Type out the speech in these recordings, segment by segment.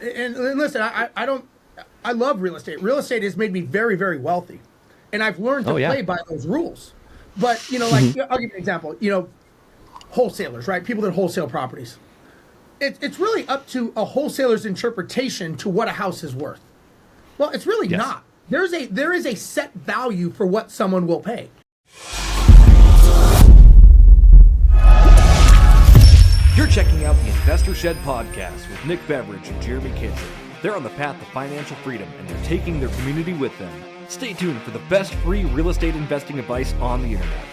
And listen, I love real estate. Real estate has made me very, very wealthy. And I've learned to play by those rules. But, like, I'll give you an example. Wholesalers, right? People that wholesale properties. It's really up to a wholesaler's interpretation to what a house is worth. Well, it's really not. There is a set value for what someone will pay. You're checking out the Investor Shed podcast with Nick Beveridge and Jeremy. They're on the path to financial freedom, and they're taking their community with them. Stay tuned for the best free real estate investing advice on the internet.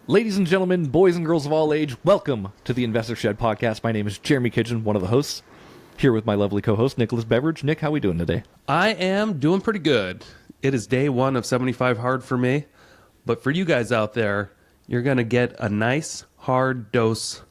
Ladies and gentlemen, boys and girls of all age, welcome to the Investor Shed podcast. My name is Jeremy Kitchen, one of the hosts, here with my lovely co-host, Nicholas Beveridge. Nick, how are we doing today? I am doing pretty good. It is day one of 75 hard for me, but for you guys out there, you're going to get a nice, hard dose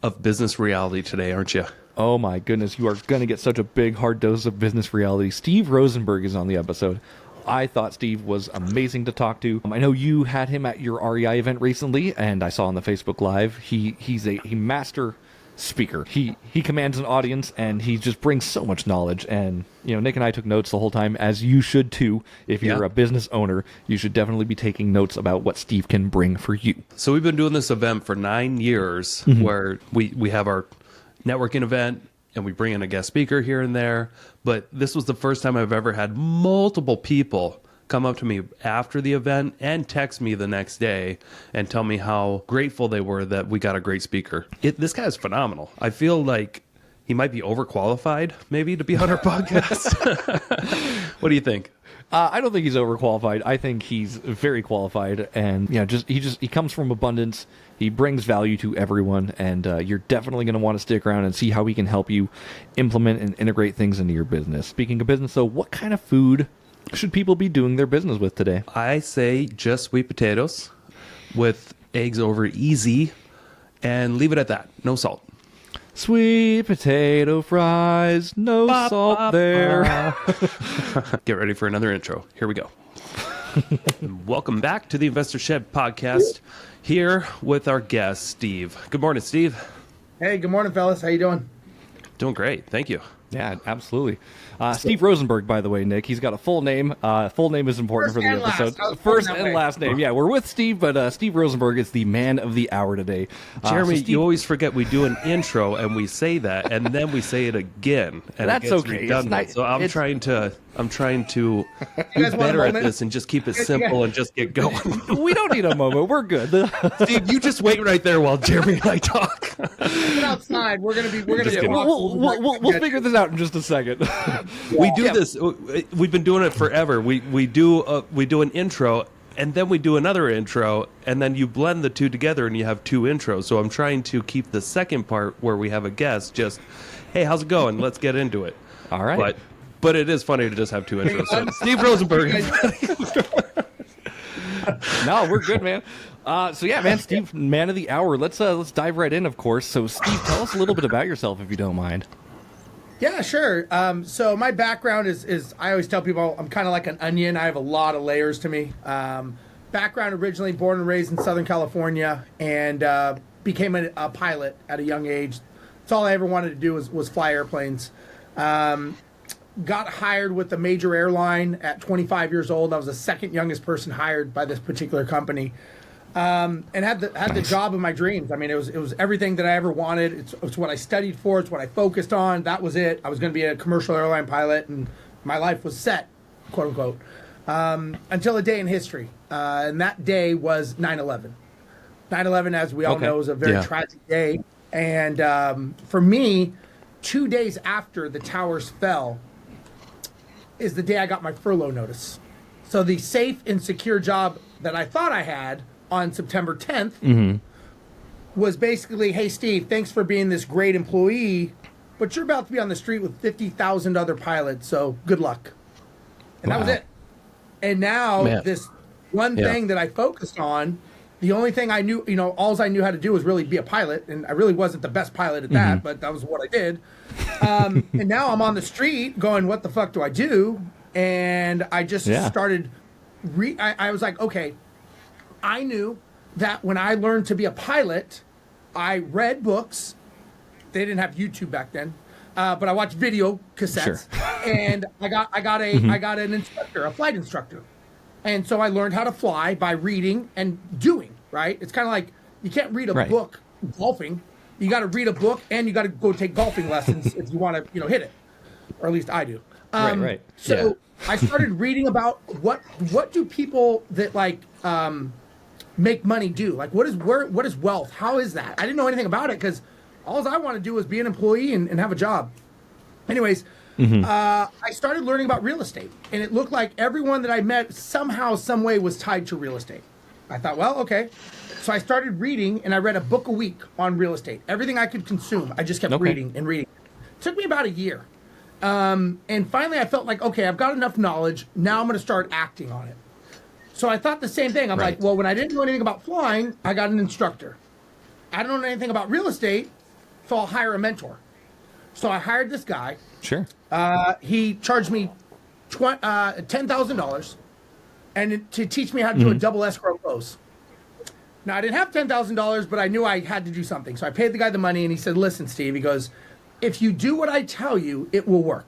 of business reality today, aren't you? Oh my goodness, you are going to get such a big, hard dose of business reality. Steve Rozenberg is on the episode. I thought Steve was amazing to talk to. I know you had him at your REI event recently, and I saw on the Facebook Live. He's a master speaker. He commands an audience, and he just brings so much knowledge. And Nick and I took notes the whole time, as you should too. If you're a business owner, you should definitely be taking notes about what Steve can bring for you. So we've been doing this event for 9 years, where we have our networking event, and we bring in a guest speaker here and there. But this was the first time I've ever had multiple people come up to me after the event and text me the next day and tell me how grateful they were that we got a great speaker. This guy is phenomenal. I feel like he might be overqualified, maybe, to be on our podcast. What do you think? I don't think he's overqualified. I think he's very qualified, and he comes from abundance. He brings value to everyone, and you're definitely going to want to stick around and see how he can help you implement and integrate things into your business. Speaking of business, though, what kind of food should people be doing their business with today? I say just sweet potatoes with eggs over easy, and leave it at that. No salt. Sweet potato fries, no salt there. Get ready for another intro. Here we go. Welcome back to the Investor Shed podcast, here with our guest, Steve. Good morning, Steve. Hey, good morning, fellas. How you doing? Doing great. Thank you. Yeah, absolutely. Steve Rozenberg, by the way, Nick. He's got a full name. Full name is important for the episode. First and last name. Yeah, we're with Steve, but Steve Rozenberg is the man of the hour today. Jeremy, you always forget we do an intro and we say that, and then we say it again. And that's okay. So I'm trying to do better at this and just keep it simple and just get going. We don't need a moment. We're good. Steve, you just wait right there while Jeremy and I talk. Get outside. We'll figure this out in just a second. We do this. We've been doing it forever. We do an intro, and then we do another intro, and then you blend the two together, and you have two intros. So I'm trying to keep the second part where we have a guest just, hey, how's it going? Let's get into it. All right. But it is funny to just have two intros. So Steve Rozenberg. No, we're good, man. Man, Steve, man of the hour. Let's dive right in, of course. So, Steve, tell us a little bit about yourself, if you don't mind. Yeah, sure. So my background is I always tell people I'm kind of like an onion. I have a lot of layers to me. Background originally born and raised in Southern California, and became a pilot at a young age. That's all I ever wanted to do was fly airplanes. Got hired with a major airline at 25 years old. I was the second youngest person hired by this particular company. And had the job of my dreams. I mean, it was everything that I ever wanted. It's what I studied for. It's what I focused on. That was it. I was going to be a commercial airline pilot, and my life was set, quote unquote, until a day in history. And that day was 9/11. 9/11, as we all know, is a very tragic day. And for me, 2 days after the towers fell is the day I got my furlough notice. So the safe and secure job that I thought I had on September 10th was basically, hey, Steve, thanks for being this great employee, but you're about to be on the street with 50,000 other pilots, so good luck. And that was it. And now this one thing that I focused on, the only thing I knew, all I knew how to do was really be a pilot, and I really wasn't the best pilot at that, but that was what I did. And now I'm on the street going, what the fuck do I do? And I just Yeah. started, I was like, okay, I knew that when I learned to be a pilot, I read books. They didn't have YouTube back then, but I watched video cassettes, and I got an instructor, a flight instructor, and so I learned how to fly by reading and doing. Right? It's kind of like you can't read a book golfing. You got to read a book, and you got to go take golfing lessons if you want to, hit it, or at least I do. Right. So I started reading about what do people that make money do? Like, what is wealth? How is that? I didn't know anything about it because all I want to do is be an employee and have a job. Anyways, I started learning about real estate, and it looked like everyone that I met somehow, some way was tied to real estate. I thought, well, okay. So I started reading, and I read a book a week on real estate. Everything I could consume, I just kept reading and reading. It took me about a year. And finally, I felt like, okay, I've got enough knowledge. Now I'm going to start acting on it. So I thought the same thing. I'm like, well, when I didn't know anything about flying, I got an instructor. I don't know anything about real estate, so I'll hire a mentor. So I hired this guy. Sure. He charged me $10,000 and to teach me how to do a double escrow close. Now, I didn't have $10,000, but I knew I had to do something. So I paid the guy the money, and he said, listen, Steve, he goes, if you do what I tell you, it will work.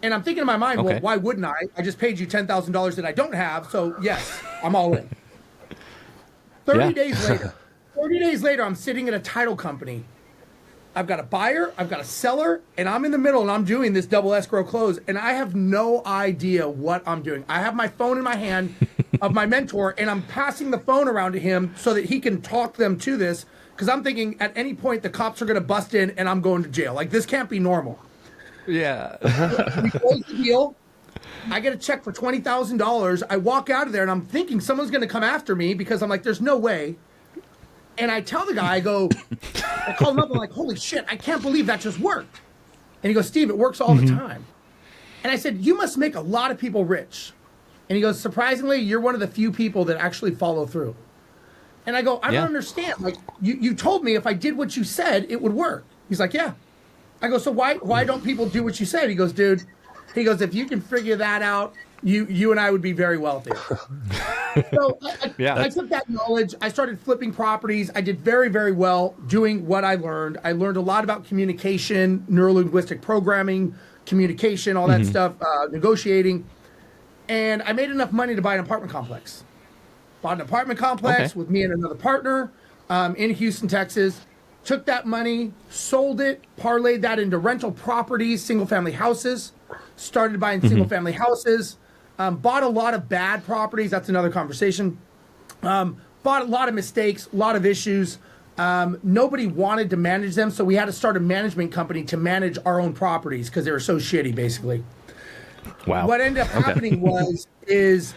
And I'm thinking in my mind, well, why wouldn't I? I just paid you $10,000 that I don't have, so yes, I'm all in. 30 days later, I'm sitting at a title company. I've got a buyer, I've got a seller, and I'm in the middle, and I'm doing this double escrow close, and I have no idea what I'm doing. I have my phone in my hand of my mentor, and I'm passing the phone around to him so that he can talk them to this, because I'm thinking at any point the cops are going to bust in, and I'm going to jail. Like, this can't be normal. Yeah. We close the deal. I get a check for $20,000. I walk out of there, and I'm thinking someone's going to come after me because I'm like, there's no way. And I tell the guy, I call him up, I'm like, holy shit, I can't believe that just worked. And he goes, Steve, it works all the time. And I said, you must make a lot of people rich. And he goes, surprisingly, you're one of the few people that actually follow through. And I go, I don't understand. Like, you told me if I did what you said, it would work. He's like, yeah. I go, so why don't people do what you said? He goes, dude, if you can figure that out, you and I would be very wealthy. So I took that knowledge. I started flipping properties. I did very, very well doing what I learned. I learned a lot about communication, neuro-linguistic programming, communication, all that stuff, negotiating. And I made enough money to buy an apartment complex. Bought an apartment complex with me and another partner in Houston, Texas. Took that money, sold it, parlayed that into rental properties, single-family houses. Started buying single-family houses. Bought a lot of bad properties. That's another conversation. Bought a lot of mistakes, a lot of issues. Nobody wanted to manage them, so we had to start a management company to manage our own properties because they were so shitty, basically. Wow. What ended up happening is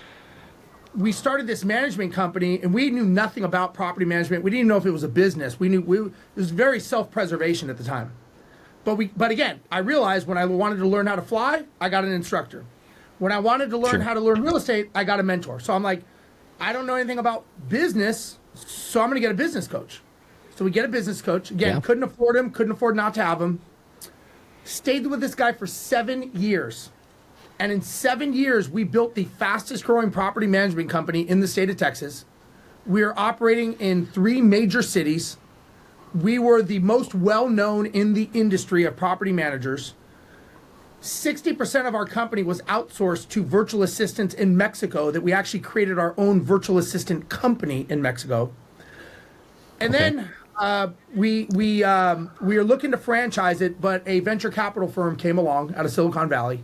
we started this management company, and we knew nothing about property management. We didn't even know if it was a business. It was very self-preservation at the time. But again, I realized when I wanted to learn how to fly, I got an instructor. When I wanted to learn how to learn real estate, I got a mentor. So I'm like, I don't know anything about business, so I'm going to get a business coach. So we get a business coach. Again, couldn't afford him, couldn't afford not to have him. Stayed with this guy for 7 years. And in 7 years, we built the fastest growing property management company in the state of Texas. We are operating in 3 major cities. We were the most well-known in the industry of property managers. 60% of our company was outsourced to virtual assistants in Mexico that we actually created our own virtual assistant company in Mexico. And then we were looking to franchise it, but a venture capital firm came along out of Silicon Valley.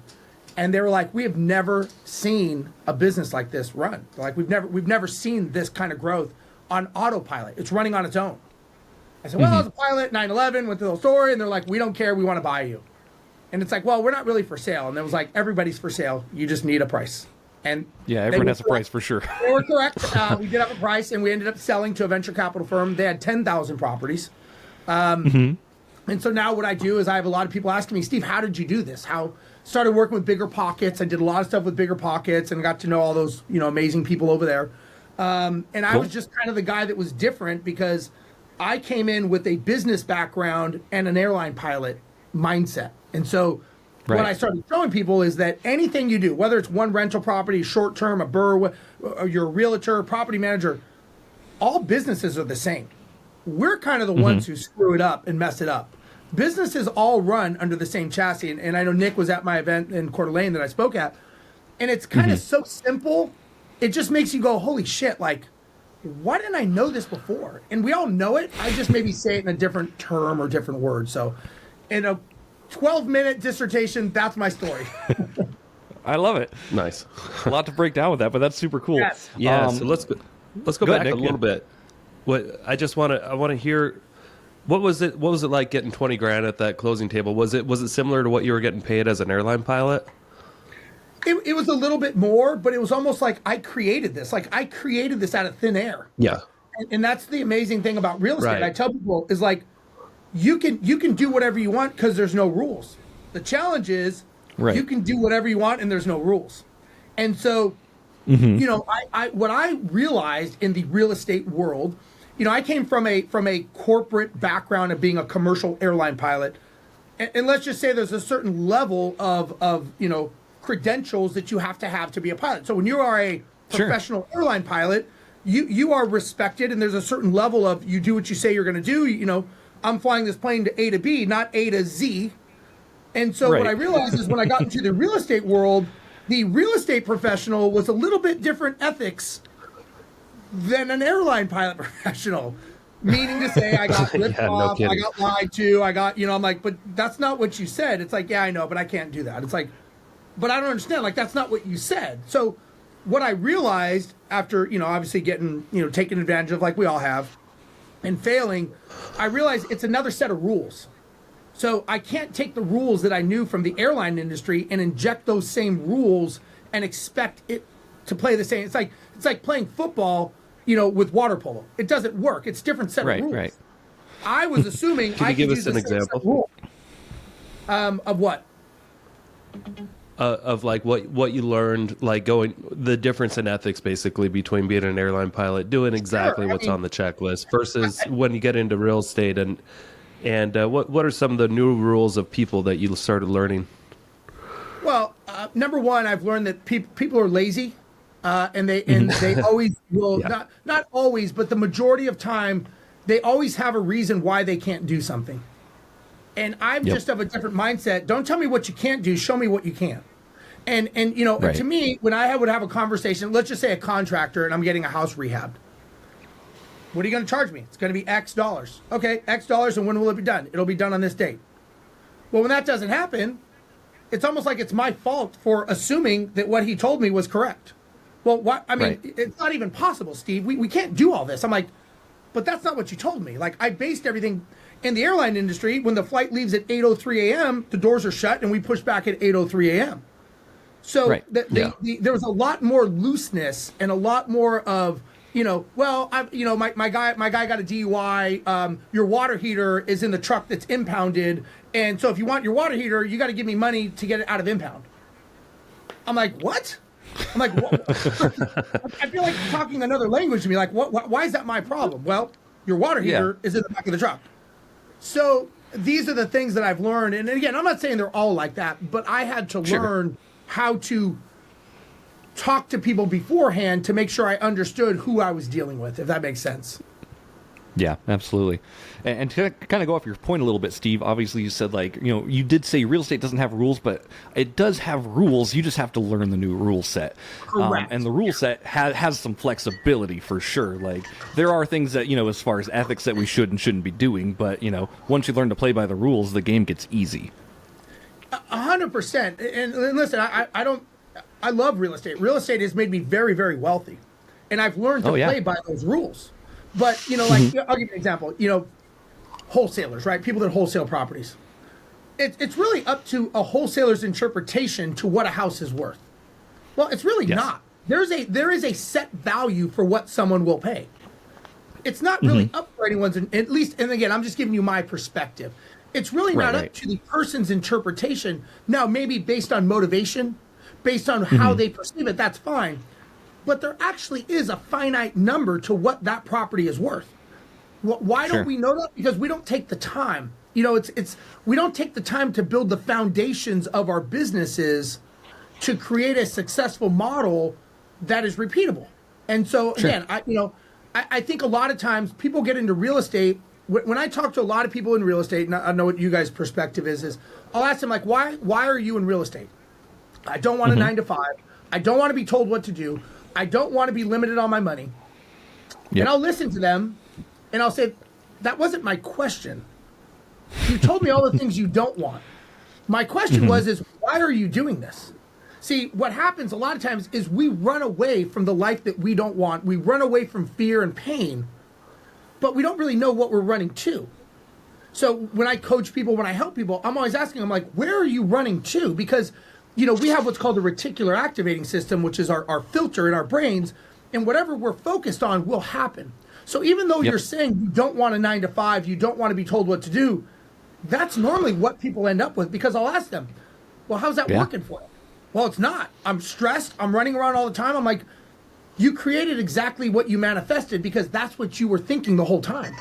And they were like, we have never seen a business like this run. Like we've never seen this kind of growth on autopilot. It's running on its own. I said, well, I was a pilot, 9/11, went through the whole story, and they're like, we don't care, we want to buy you. And it's like, well, we're not really for sale. And it was like, everybody's for sale. You just need a price. And everyone has a price for sure. They were correct. We did have a price, and we ended up selling to a venture capital firm. They had 10,000 properties. And so now what I do is I have a lot of people asking me, Steve, how did you do this? Started working with Bigger Pockets. I did a lot of stuff with Bigger Pockets and got to know all those, amazing people over there. And I was just kind of the guy that was different because I came in with a business background and an airline pilot mindset. And so Right. What I started showing people is that anything you do, whether it's one rental property, short term, a BRRRR, or you're a realtor, property manager, all businesses are the same. We're kind of the ones who screw it up and mess it up. Businesses all run under the same chassis. And I know Nick was at my event in Coeur d'Alene that I spoke at. And it's kind of so simple. It just makes you go, holy shit, like, why didn't I know this before? And we all know it. I just maybe say it in a different term or different word. So in a 12-minute dissertation, that's my story. I love it. Nice. A lot to break down with that, but that's super cool. Yes. Yeah. So let's go go back ahead, Nick. a little bit. What I want to hear. What was it like getting 20 grand at that closing table? Was it similar to what you were getting paid as an airline pilot? It was a little bit more, but it was almost like I created this. Like I created this out of thin air. Yeah. And that's the amazing thing about real estate. Right. I tell people is like, you can do whatever you want because there's no rules. The challenge is you can do whatever you want and there's no rules. And so, you know, I what I realized in the real estate world, you know, I came from a corporate background of being a commercial airline pilot. And let's just say there's a certain level of you know, credentials that you have to be a pilot. So when you are a professional airline pilot, you are respected, and there's a certain level of you do what you say you're going to do. You know, I'm flying this plane to A to B, not A to Z. And so what I realized is when I got into the real estate world, the real estate professional was a little bit different ethics than an airline pilot professional. Meaning to say, I got ripped off, I got lied to, I got, you know, I'm like, but that's not what you said. It's like, yeah, I know, but I can't do that. It's like, but I don't understand. Like, that's not what you said. So what I realized after, you know, obviously getting, you know, taken advantage of like we all have and failing, I realized it's another set of rules. So I can't take the rules that I knew from the airline industry and inject those same rules and expect it to play the same. It's like playing football, you know, with water polo. It doesn't work. It's different set of rules. Right. I was assuming Can you give us an example? Of what? Of like what you learned, like going the difference in ethics basically between being an airline pilot, doing exactly what's on the checklist versus when you get into real estate and what are some of the new rules of people that you started learning? Well, number one, I've learned that people are lazy, and they always will not always, but the majority of time they always have a reason why they can't do something. And I'm just of a different mindset. Don't tell me what you can't do. Show me what you can. And you know, to me, when I would have a conversation, let's just say a contractor, and I'm getting a house rehabbed. What are you going to charge me? It's going to be X dollars. Okay, X dollars, and when will it be done? It'll be done on this date. Well, when that doesn't happen, it's almost like it's my fault for assuming that what he told me was correct. Well, what? I mean, it's not even possible, Steve. We can't do all this. I'm like, but that's not what you told me. Like, I based everything in the airline industry. When the flight leaves at 8:03 a.m., the doors are shut, and we push back at 8:03 a.m. So there was a lot more looseness and a lot more of, you know, well, my guy got a DUI. Your water heater is in the truck that's impounded, and so if you want your water heater, you got to give me money to get it out of impound. I'm like, what? I'm like, what? I feel like you're talking another language to me. Like, what? Why is that my problem? Well, your water heater is in the back of the truck. So these are the things that I've learned. And again, I'm not saying they're all like that, but I had to learn how to talk to people beforehand to make sure I understood who I was dealing with, if that makes sense. Yeah, absolutely. And to kind of go off your point a little bit, Steve, obviously you said, like, you know, you did say real estate doesn't have rules, but it does have rules. You just have to learn the new rule set. Correct. And the rule set has some flexibility for sure. Like, there are things that, you know, as far as ethics that we should and shouldn't be doing, but, you know, once you learn to play by the rules, the game gets easy. 100%. And listen, I love real estate. Real estate has made me very, very wealthy. And I've learned to play by those rules. But, you know, like, I'll give you an example. You know, wholesalers, right? People that wholesale properties. It's really up to a wholesaler's interpretation to what a house is worth. Well, it's really not. There is a set value for what someone will pay. It's not really up for anyone's, at least, and again, I'm just giving you my perspective. It's really not up to the person's interpretation. Now, maybe based on motivation, based on how they perceive it, that's fine. But there actually is a finite number to what that property is worth. Why don't we know that? Because we don't take the time it's we don't take the time to build the foundations of our businesses to create a successful model that is repeatable. And so again, I think a lot of times people get into real estate. When I talk to a lot of people in real estate, and I know what you guys' perspective is I'll ask them, like, why are you in real estate? I don't want a 9 to 5. I don't want to be told what to do. I don't want to be limited on my money. Yep. And I'll listen to them, and I'll say, that wasn't my question. You told me all the things you don't want. My question is why are you doing this? See, what happens a lot of times is we run away from the life that we don't want. We run away from fear and pain, but we don't really know what we're running to. So when I coach people, when I help people, I'm always asking them, like, where are you running to? Because, we have what's called the reticular activating system, which is our filter in our brains, and whatever we're focused on will happen. So even though you're saying you don't want a 9 to 5, you don't want to be told what to do, that's normally what people end up with, because I'll ask them, well, how's that working for you? Well, it's not. I'm stressed. I'm running around all the time. I'm like, you created exactly what you manifested because that's what you were thinking the whole time.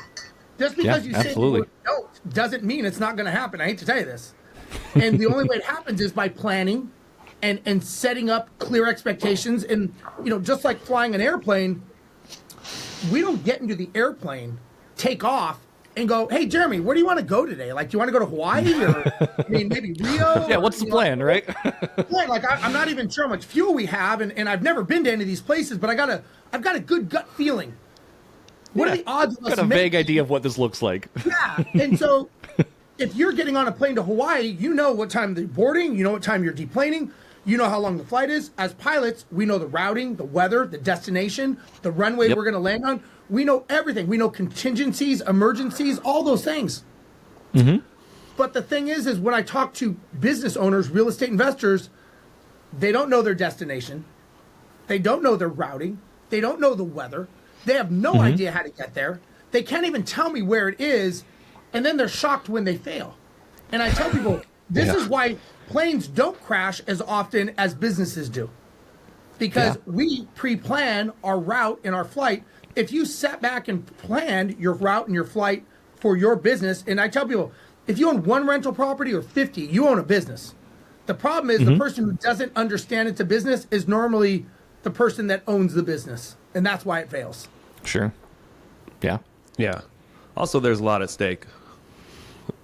Just because you say you don't doesn't mean it's not going to happen. I hate to tell you this. And the only way it happens is by planning and setting up clear expectations. And, just like flying an airplane, we don't get into the airplane, take off, and go, hey, Jeremy, where do you want to go today? Like, do you want to go to Hawaii or maybe Rio? Yeah, what's the plan, right? Like, I'm not even sure how much fuel we have, and I've never been to any of these places, but I've got a good gut feeling. What are the odds of us got a vague idea of what this looks like. Yeah, and so if you're getting on a plane to Hawaii, you know what time they're boarding, you know what time you're deplaning, you know how long the flight is. As pilots, we know the routing, the weather, the destination, the runway we're going to land on. We know everything. We know contingencies, emergencies, all those things. But the thing is when I talk to business owners, real estate investors, they don't know their destination. They don't know their routing. They don't know the weather. They have no idea how to get there. They can't even tell me where it is. And then they're shocked when they fail. And I tell people, this is why planes don't crash as often as businesses do. Because we pre-plan our route and our flight. If you sat back and planned your route and your flight for your business, and I tell people, if you own one rental property or 50, you own a business. The problem is the person who doesn't understand it's a business is normally the person that owns the business. And that's why it fails. Sure. Yeah. Yeah. Also, there's a lot at stake.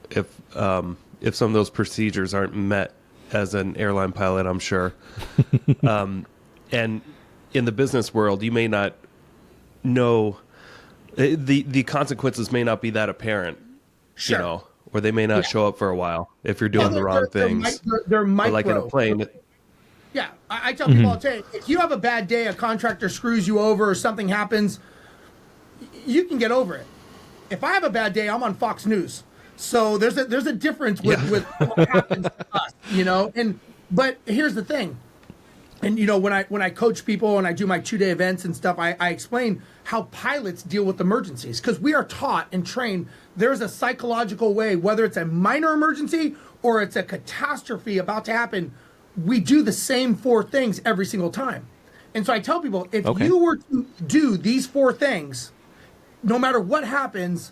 If some of those procedures aren't met as an airline pilot, I'm sure. And in the business world, you may not know the consequences may not be that apparent, or they may not show up for a while if you're doing the wrong things. They're micro. Or like in a plane. Yeah, I tell people all the time, if you have a bad day, a contractor screws you over or something happens, you can get over it. If I have a bad day, I'm on Fox News. So there's a difference with what happens to us, but here's the thing. And, when I coach people and I do my 2-day events and stuff, I explain how pilots deal with emergencies, because we are taught and trained there's a psychological way, whether it's a minor emergency or it's a catastrophe about to happen, we do the same 4 things every single time. And so I tell people, if you were to do these 4 things, no matter what happens,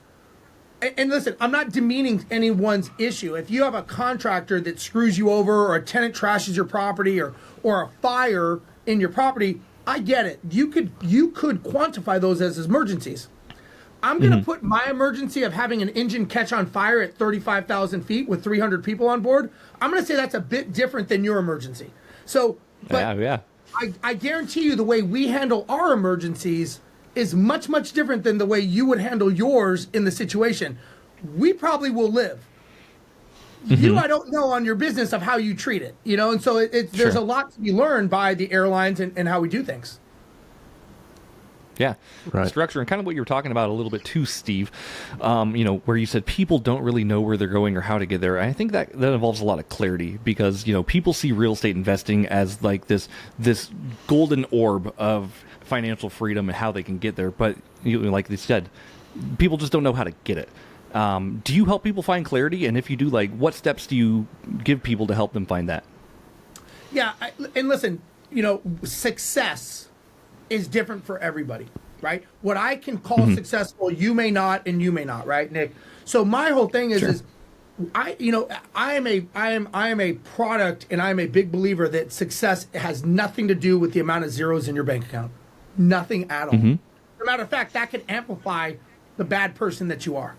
and listen, I'm not demeaning anyone's issue. If you have a contractor that screws you over or a tenant trashes your property or a fire in your property, I get it. You could quantify those as emergencies. I'm going to put my emergency of having an engine catch on fire at 35,000 feet with 300 people on board. I'm going to say that's a bit different than your emergency. So, but I guarantee you the way we handle our emergencies is much, much different than the way you would handle yours in the situation. We probably will live. I don't know on your business of how you treat it, and so there's a lot to be learned by the airlines and how we do things. Yeah, right. Structure and kind of what you were talking about a little bit too, Steve. Where you said people don't really know where they're going or how to get there. And I think that involves a lot of clarity because people see real estate investing as like this golden orb of financial freedom and how they can get there. But like they said, people just don't know how to get it. Do you help people find clarity? And if you do, like, what steps do you give people to help them find that? Yeah, and listen, success is different for everybody, right? What I can call successful, you may not, and you may not, right, Nick? So my whole thing is I am a product, and I am a big believer that success has nothing to do with the amount of zeros in your bank account. Nothing at all. As a matter of fact, that can amplify the bad person that you are.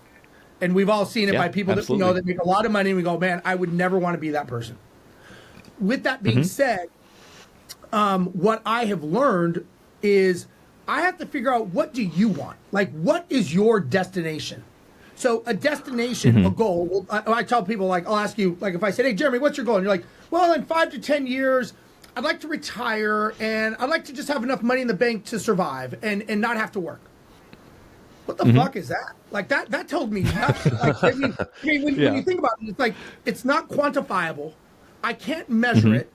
And we've all seen it by people that we know that make a lot of money, and we go, man, I would never want to be that person. With that being said, what I have learned is I have to figure out, what do you want? Like, what is your destination? So a destination, a goal, I tell people, like, I'll ask you, like, if I said, hey, Jeremy, what's your goal? And you're like, well, in 5 to 10 years, I'd like to retire, and I'd like to just have enough money in the bank to survive and not have to work. What the fuck is that? Like, that told me nothing. Like, when you think about it, it's like, it's not quantifiable. I can't measure it.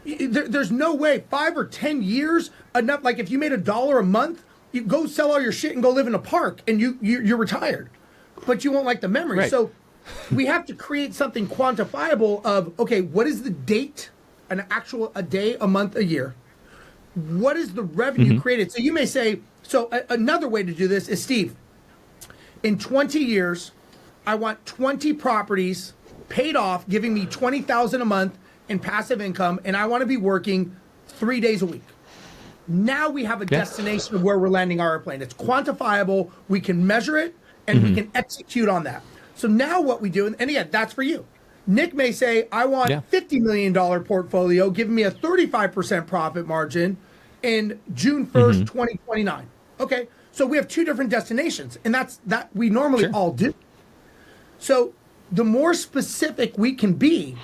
There's no way 5 or 10 years enough. Like, if you made $1 a month, you go sell all your shit and go live in a park, and you're retired, but you won't like the memory. Right. So we have to create something quantifiable of, okay, what is the date, a day, a month, a year? What is the revenue created? So you may say, another way to do this is, Steve, in 20 years, I want 20 properties paid off, giving me $20,000 a month in passive income, and I want to be working 3 days a week. Now we have a destination of where we're landing our airplane. It's quantifiable. We can measure it, and we can execute on that. So now what we do, and again, that's for you. Nick may say, I want $50 million portfolio, giving me a 35% profit margin in June 1st, 2029. Okay, so we have two different destinations, and that we normally all do. So the more specific we can be,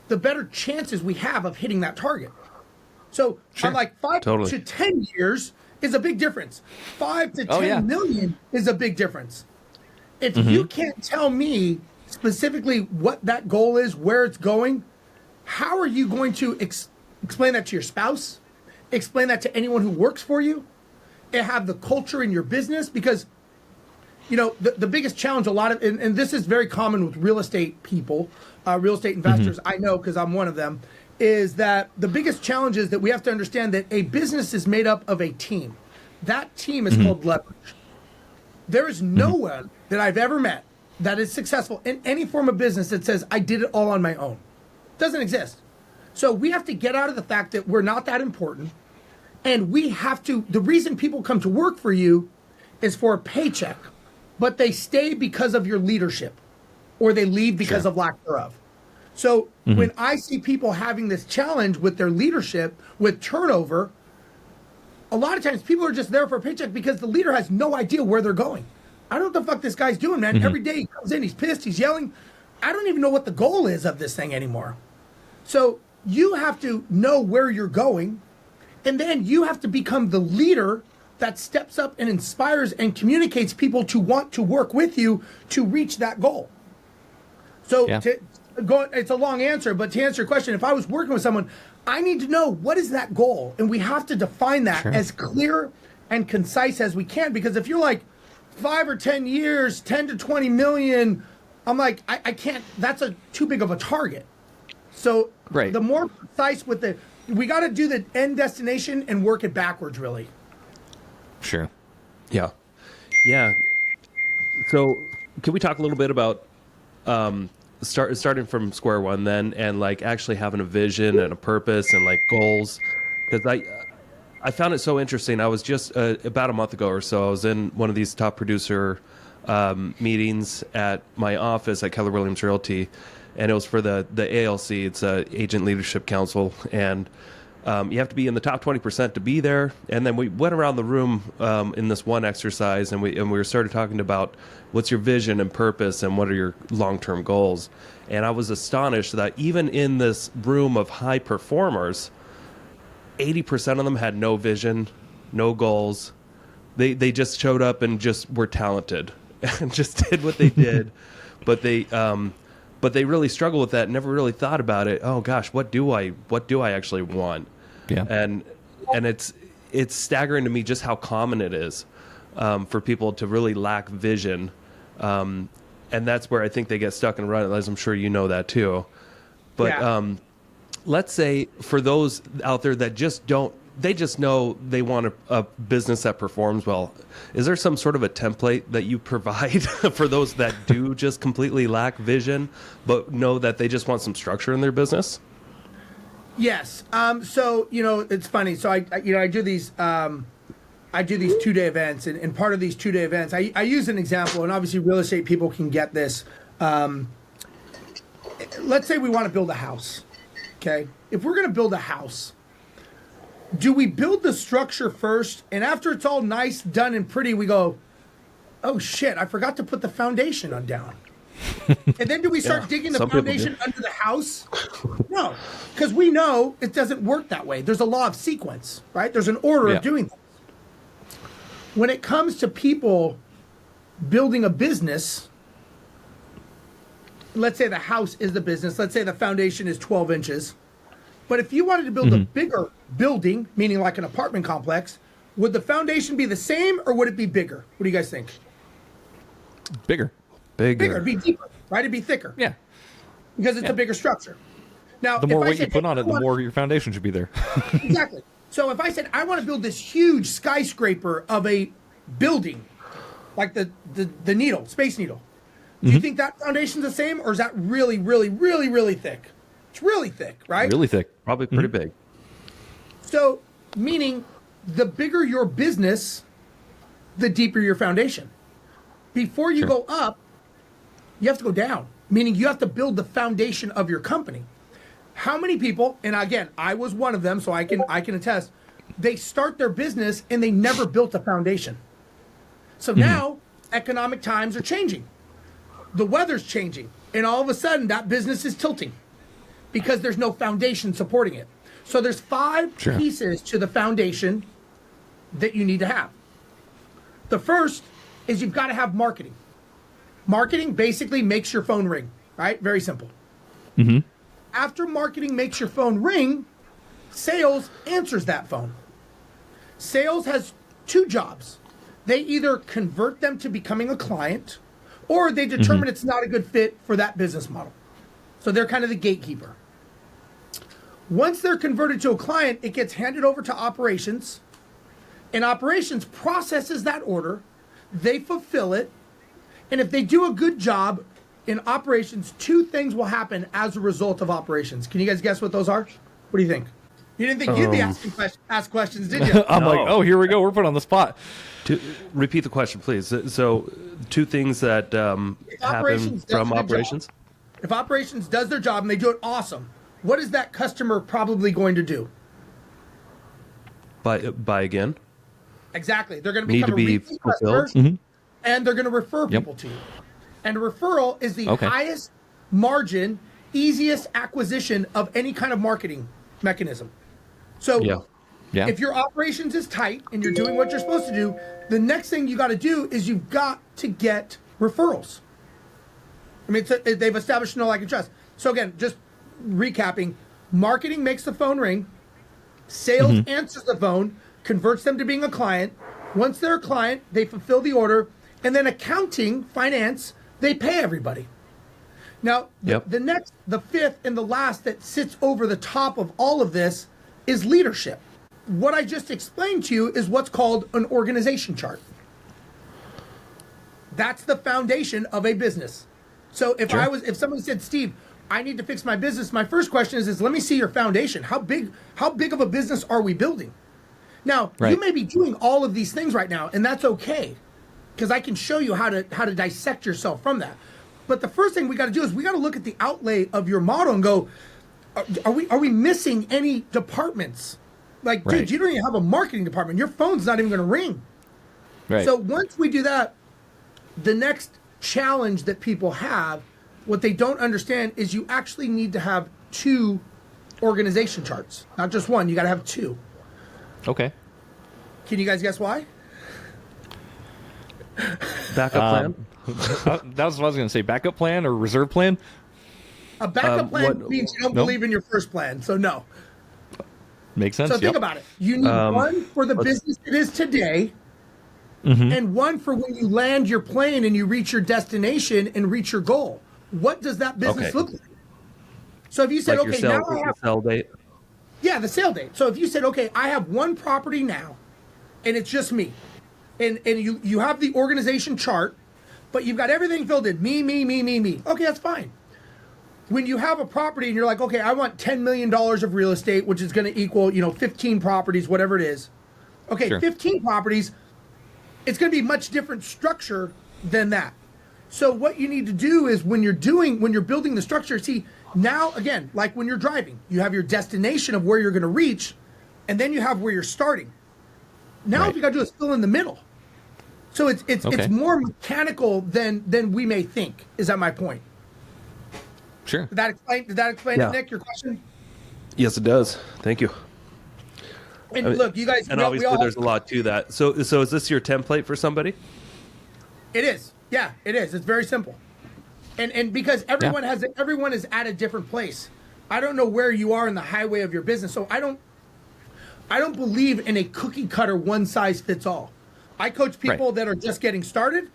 the better chances we have of hitting that target. So I'm like, 5 to 10 years is a big difference. 5 to 10 million is a big difference. If you can't tell me specifically what that goal is, where it's going, how are you going to explain that to your spouse? Explain that to anyone who works for you? And have the culture in your business? Because, the biggest challenge, and this is very common with real estate people, real estate investors, I know because I'm one of them, is that the biggest challenge is that we have to understand that a business is made up of a team. That team is called leverage. There is no one that I've ever met that is successful in any form of business that says, I did it all on my own. It doesn't exist. So we have to get out of the fact that we're not that important. And we have to, the reason people come to work for you is for a paycheck, but they stay because of your leadership, or they leave because of lack thereof. So when I see people having this challenge with their leadership, with turnover, a lot of times people are just there for a paycheck because the leader has no idea where they're going. I don't know what the fuck this guy's doing, man. Every day he comes in, he's pissed, he's yelling. I don't even know what the goal is of this thing anymore. So you have to know where you're going, and then you have to become the leader that steps up and inspires and communicates people to want to work with you to reach that goal. So it's a long answer, but to answer your question, if I was working with someone, I need to know, what is that goal? And we have to define that as clear and concise as we can, because if you're like 5 or 10 years, 10 to 20 million, I'm like, I can't, that's too big of a target. So the more precise with we got to do the end destination and work it backwards, really. Sure. Yeah. So can we talk a little bit about starting from square one then, and like actually having a vision and a purpose and like goals? Because I found it so interesting. I was just about a month ago or so, I was in one of these top producer meetings at my office at Keller Williams Realty, and it was for the ALC. It's Agent Leadership Council, and you have to be in the top 20% to be there. And then we went around the room in this one exercise, and we started talking about what's your vision and purpose and what are your long-term goals. And I was astonished that even in this room of high performers, 80% of them had no vision, no goals. They just showed up and just were talented and just did what they did, but they really struggle with that. Never really thought about it. Oh gosh, what do I actually want? Yeah. And it's staggering to me just how common it is for people to really lack vision. And that's where I think they get stuck in a rut, as I'm sure you know that too. But let's say for those out there that just don't they just know they want a business that performs well. Is there some sort of a template that you provide for those that do just completely lack vision, but know that they just want some structure in their business? Yes. So, it's funny. So I do these 2-day events, and part of these 2-day events, I use an example, and obviously real estate people can get this. Let's say we want to build a house. Okay. If we're going to build a house, do we build the structure first, and after it's all nice, done, and pretty, we go, oh shit, I forgot to put the foundation on down. And then do we start digging the foundation under the house? No, because we know it doesn't work that way. There's a law of sequence, right? There's an order of doing things. When it comes to people building a business, let's say the house is the business. Let's say the foundation is 12 inches. But if you wanted to build a bigger building, meaning like an apartment complex, would the foundation be the same or would it be bigger? What do you guys think? Bigger. Bigger. It'd be deeper, right? It'd be thicker. Yeah. Because it's a bigger structure. Now, the more weight you put on it, the more your foundation should be there. Exactly. So if I said, I want to build this huge skyscraper of a building, like the needle, Space Needle, do you think that foundation's the same, or is that really, really, really, really thick? It's really thick, right? Really thick. Probably pretty big. So, meaning the bigger your business, the deeper your foundation. Before you go up, you have to go down, meaning you have to build the foundation of your company. How many people, and again, I was one of them, so I can attest, they start their business and they never built a foundation. So now economic times are changing. The weather's changing, and all of a sudden that business is tilting because there's no foundation supporting it. So there's 5 pieces to the foundation that you need to have. The first is you've got to have marketing. Marketing basically makes your phone ring, right? Very simple. After marketing makes your phone ring, sales answers that phone. Sales has 2 jobs. They either convert them to becoming a client, or they determine it's not a good fit for that business model. So they're kind of the gatekeeper. Once they're converted to a client, it gets handed over to operations, and operations processes that order. They fulfill it, and if they do a good job in operations, 2 things will happen as a result of operations. Can you guys guess what those are? What do you think? You didn't think you'd be ask questions, did you? I'm like, oh, here we go. We're put on the spot. Repeat the question, please. So 2 things that happen from operations? If operations does their job and they do it awesome, what is that customer probably going to do? Buy again? Exactly. They're going to Need become to be a repeat customer, fulfilled? and they're going to refer people to you. And a referral is the highest margin, easiest acquisition of any kind of marketing mechanism. So if your operations is tight and you're doing what you're supposed to do, the next thing you got to do is you've got to get referrals. I mean, they've established know, like, and trust. So again, just recapping, marketing makes the phone ring, sales answers the phone, converts them to being a client. Once they're a client, they fulfill the order, and then accounting, finance, they pay everybody. Now, the fifth and the last that sits over the top of all of this is leadership. What I just explained to you is what's called an organization chart. That's the foundation of a business. So if someone said, Steve, I need to fix my business, my first question is let me see your foundation. How big of a business are we building? Now, you may be doing all of these things right now, and that's okay, because I can show you how to dissect yourself from that. But the first thing we got to do is we got to look at the outlay of your model and go, are we missing any departments? Like, dude, you don't even have a marketing department. Your phone's not even going to ring. Right. So once we do that, the next challenge that people have, what they don't understand is you actually need to have 2 organization charts, not just one. You got to have 2. Okay. Can you guys guess why? Backup plan? That was what I was going to say. Backup plan or reserve plan? A backup plan means you don't believe in your first plan, so no. Makes sense. So think about it. You need one for the business it is today, and one for when you land your plane and you reach your destination and reach your goal. What does that business look like? So if you said, like okay, now I have... sell date. Yeah, the sale date. So if you said, okay, I have one property now, and it's just me, and you have the organization chart, but you've got everything filled in, me. Okay, that's fine. When you have a property and you're like, okay, I want $10 million of real estate, which is going to equal, 15 properties, whatever it is. Okay, sure. 15 properties, it's going to be much different structure than that. So what you need to do is when you're building the structure, see, now, again, like when you're driving, you have your destination of where you're going to reach, and then you have where you're starting. Now right. what you got to do is fill in the middle. So it's more mechanical than we may think. Is that my point? Sure. Did that explain yeah. to Nick your question? Yes, it does. Thank you. And look, you guys, and obviously there's a lot to that. So is this your template for somebody? It is. Yeah, it is. It's very simple. And because everyone is at a different place. I don't know where you are in the highway of your business, so I don't believe in a cookie cutter one size fits all. I coach people that are just getting started.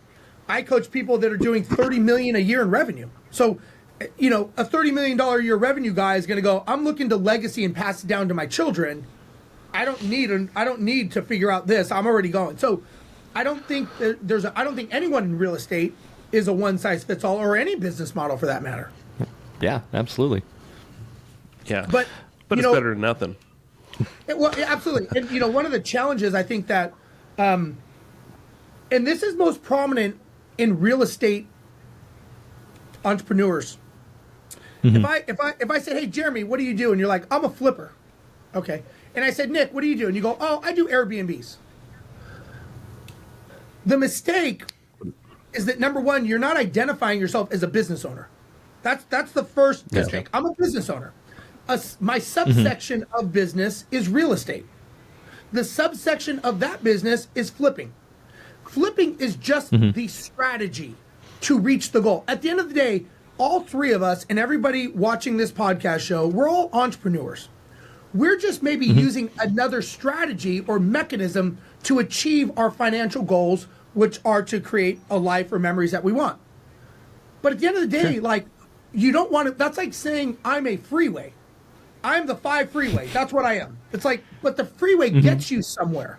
I coach people that are doing $30 million a year in revenue. So, a $30 million a year revenue guy is going to go, I'm looking to legacy and pass it down to my children. I don't need to figure out this. I'm already going. So, I don't think anyone in real estate is a one size fits all, or any business model for that matter. Yeah, absolutely. Yeah, but it's better than nothing. Well, yeah, absolutely. And one of the challenges I think that, and this is most prominent in real estate entrepreneurs. Mm-hmm. If I said, hey Jeremy, what do you do? And you're like, I'm a flipper. Okay. And I said, Nick, what do you do? And you go, oh, I do Airbnbs. The mistake is that, number one, you're not identifying yourself as a business owner. That's the first mistake. I'm a business owner. My subsection of business is real estate. The subsection of that business is flipping. Flipping is just the strategy to reach the goal. At the end of the day, all three of us and everybody watching this podcast show, we're all entrepreneurs. We're just maybe using another strategy or mechanism to achieve our financial goals, which are to create a life or memories that we want. But at the end of the day, like, you don't want to, that's like saying I'm a freeway. I'm the 5 freeway. That's what I am. It's like, but the freeway gets you somewhere.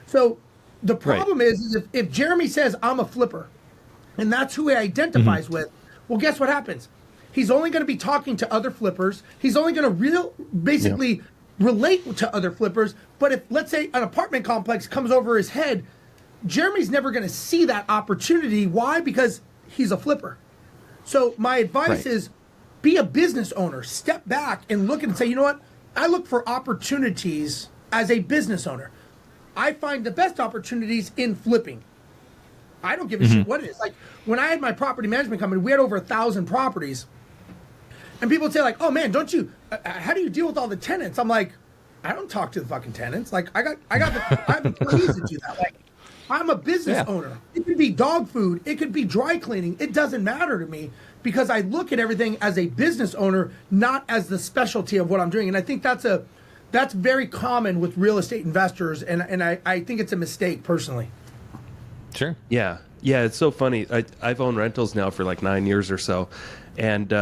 So the problem is if Jeremy says I'm a flipper, and that's who he identifies with, well, guess what happens? He's only going to be talking to other flippers. He's only going to basically relate to other flippers. But if, let's say, an apartment complex comes over his head, Jeremy's never going to see that opportunity. Why? Because he's a flipper. So my advice is be a business owner. Step back and look and say, you know what? I look for opportunities as a business owner. I find the best opportunities in flipping. I don't give a shit what it is. Like, when I had my property management company, we had over 1,000 properties. And people would say, like, oh man, how do you deal with all the tenants? I'm like, I don't talk to the fucking tenants. Like, I have employees that do that. Like, I'm a business owner. It could be dog food. It could be dry cleaning. It doesn't matter to me because I look at everything as a business owner, not as the specialty of what I'm doing. And I think that's very common with real estate investors. And I think it's a mistake personally. Sure. Yeah. Yeah. It's so funny. I've owned rentals now for like 9 years or so. And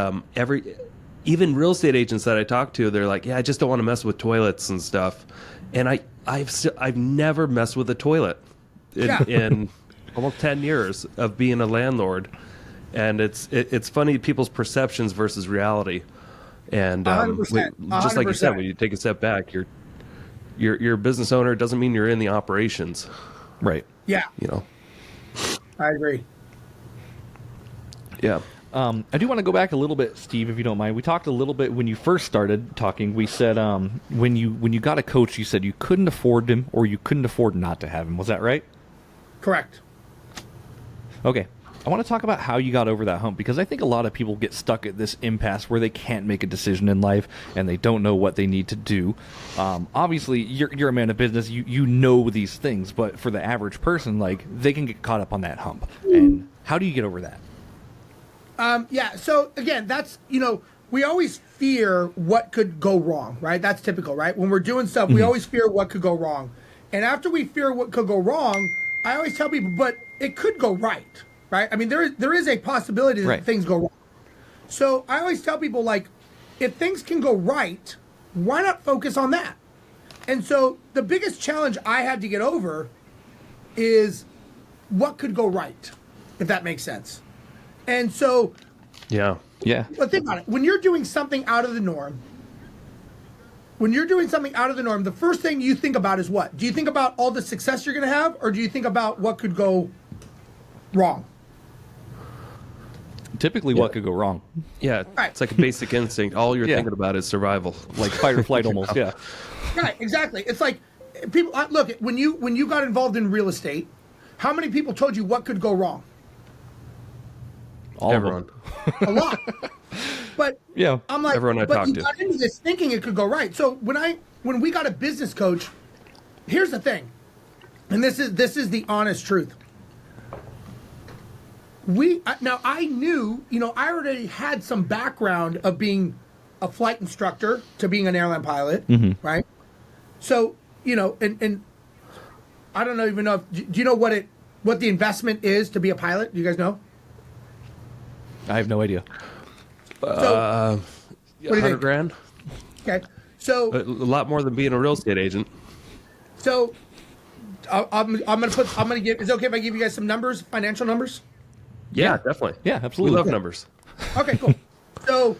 even real estate agents that I talk to, they're like, yeah, I just don't want to mess with toilets and stuff. And I've never messed with a toilet in almost 10 years of being a landlord. And it's funny, people's perceptions versus reality. And 100%. just like you said, when you take a step back, you're a business owner. It doesn't mean you're in the operations. Right. Yeah. I agree. Yeah. I do want to go back a little bit, Steve, if you don't mind. We talked a little bit when you first started talking. We said when you got a coach, you said you couldn't afford him or you couldn't afford not to have him. Was that right? Correct. Okay. I want to talk about how you got over that hump, because I think a lot of people get stuck at this impasse where they can't make a decision in life and they don't know what they need to do. Obviously, you're a man of business. You know these things, but for the average person, like, they can get caught up on that hump. And how do you get over that? So again, that's, we always fear what could go wrong, right? That's typical, right? When we're doing stuff, we always fear what could go wrong. And after we fear what could go wrong, I always tell people, but it could go right, right? I mean, there is a possibility that things go wrong. So I always tell people, like, if things can go right, why not focus on that? And so the biggest challenge I had to get over is what could go right, if that makes sense. And so, Yeah. but think about it. When you're doing something out of the norm, the first thing you think about is what? Do you think about all the success you're going to have, or do you think about what could go wrong? Typically, what could go wrong? Yeah. Right. It's like a basic instinct. All you're Yeah. thinking about is survival. Like fight or flight almost, yeah. Right, exactly. It's like people look, when you got involved in real estate, how many people told you what could go wrong? All of Everyone. them. A lot. But Yeah. I'm like, Everyone I but talked you to. got into this thinking it could go right. So when we got a business coach, here's the thing, and this is the honest truth. Now I knew, I already had some background of being a flight instructor to being an airline pilot, right? So, and I don't even know do you know what the investment is to be a pilot? Do you guys know? I have no idea. So, what do you 100 think? grand? Okay. So, A lot more than being a real estate agent. So, I'm gonna give. Is it okay if I give you guys some numbers, financial numbers? Yeah, definitely. Yeah, absolutely. We love numbers. Okay, cool. So,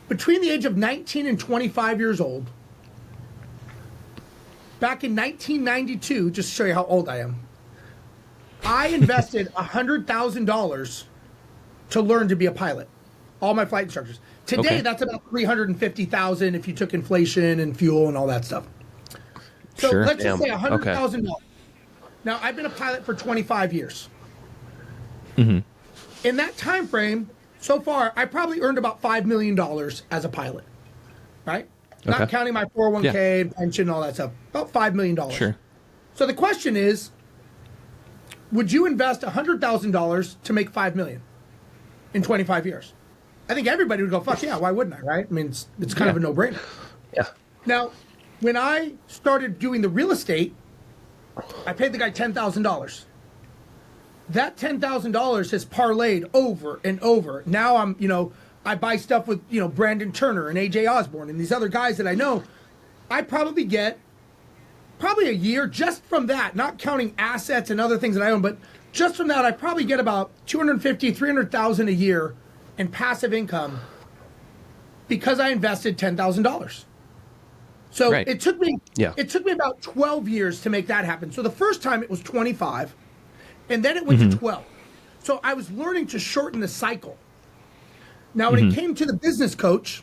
between the age of 19 and 25 years old, back in 1992, just to show you how old I am, I invested $100,000 to learn to be a pilot. All my flight instructors. Today, Okay. that's about $350,000 if you took inflation and fuel and all that stuff. So Sure. let's just say Damn. $100,000. Now, I've been a pilot for 25 years. In that time frame, so far, I probably earned about $5 million as a pilot, right? Not Okay. counting my 401k and pension and all that stuff. About $5 million. Sure. So the question is, would you invest $100,000 to make $5 million in 25 years? I think everybody would go, fuck yeah, why wouldn't I, right? I mean, it's kind of a no-brainer. Yeah. Now, when I started doing the real estate, I paid the guy $10,000. That $10,000 has parlayed over and over. Now I buy stuff with, Brandon Turner and AJ Osborne and these other guys that I know. I probably get a year just from that, not counting assets and other things that I own, but just from that, I probably get about $250,000, $300,000 a year in passive income because I invested $10,000. So Right. it took me Yeah. about 12 years to make that happen. So the first time it was 25, and then it went to 12. So I was learning to shorten the cycle. Now, when it came to the business coach,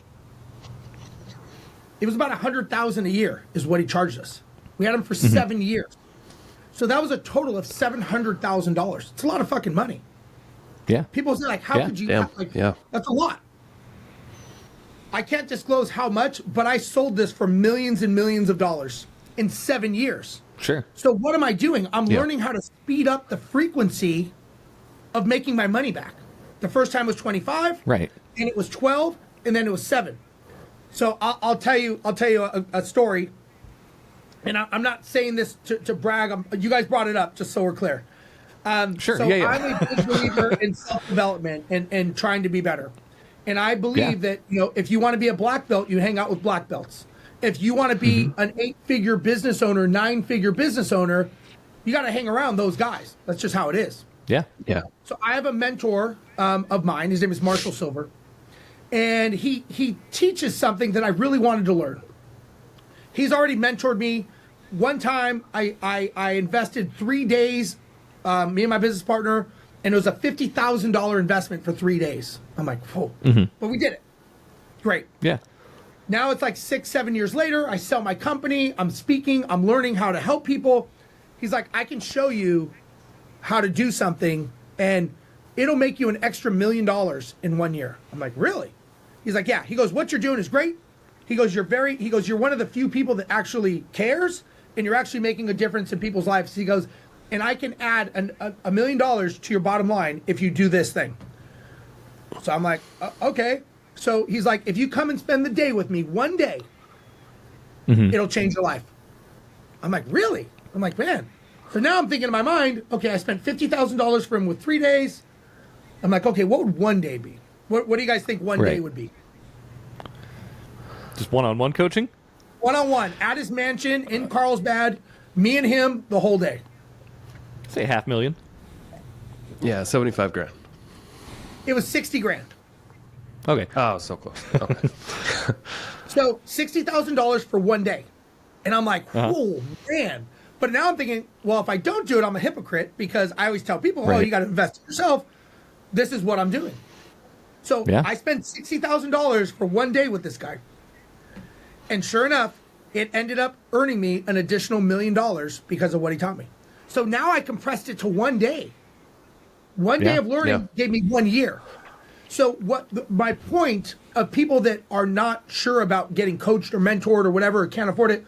it was about $100,000 a year is what he charged us. We had him for 7 years. So that was a total of $700,000. It's a lot of fucking money. Yeah. People say, like, how Yeah. could you? Damn. Yeah. That's a lot. I can't disclose how much, but I sold this for millions and millions of dollars in 7 years. Sure. So what am I doing? I'm Yeah. learning how to speed up the frequency of making my money back. The first time was 25, Right. and it was 12, and then it was 7. So I'll tell you a story, and I'm not saying this to brag. You guys brought it up, just so we're clear. Sure. So Yeah. I'm a big believer in self-development and trying to be better. And I believe that, if you want to be a black belt, you hang out with black belts. If you want to be an 8-figure business owner, 9-figure business owner, you got to hang around those guys. That's just how it is. Yeah. Yeah. So I have a mentor of mine. His name is Marshall Silver. And he teaches something that I really wanted to learn. He's already mentored me. One time I invested 3 days, me and my business partner, and it was a $50,000 investment for 3 days. I'm like, whoa. But we did it. Great. Yeah. Now it's like 6, 7 years later. I sell my company. I'm speaking. I'm learning how to help people. He's like, I can show you how to do something, and it'll make you an extra $1 million in 1 year. I'm like, really? He's like, yeah. He goes, what you're doing is great. He goes, you're one of the few people that actually cares, and you're actually making a difference in people's lives. He goes, and I can add $1 million to your bottom line if you do this thing. So I'm like, okay. So he's like, if you come and spend the day with me one day, it'll change your life. I'm like, really? I'm like, man. So now I'm thinking in my mind, okay, I spent $50,000 for him with 3 days. I'm like, okay, what would one day be? What do you guys think one day Right. would be? Just one-on-one coaching? One-on-one at his mansion in Carlsbad, me and him the whole day. Say $500,000. Yeah, 75 grand. It was 60 grand. Okay. Oh, so close. Okay. So $60,000 for one day. And I'm like, oh, man. But now I'm thinking, well, if I don't do it, I'm a hypocrite because I always tell people, oh, you got to invest in yourself. This is what I'm doing. So I spent $60,000 for one day with this guy. And sure enough, it ended up earning me an additional $1 million because of what he taught me. So now I compressed it to one day. One day of learning gave me 1 year. So my point of people that are not sure about getting coached or mentored or whatever, or can't afford it,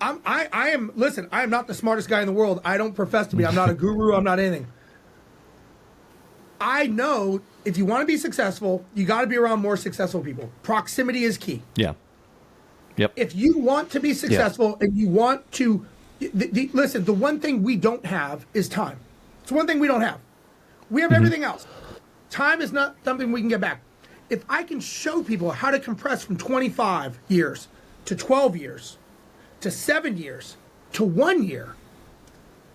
I am not the smartest guy in the world. I don't profess to be. I'm not a guru. I'm not anything. I know if you want to be successful, you got to be around more successful people. Proximity is key. Yeah. Yep. If you want to be successful and you want to, listen, the one thing we don't have is time. It's one thing we don't have. We have everything else. Time is not something we can get back. If I can show people how to compress from 25 years to 12 years to 7 years to 1 year,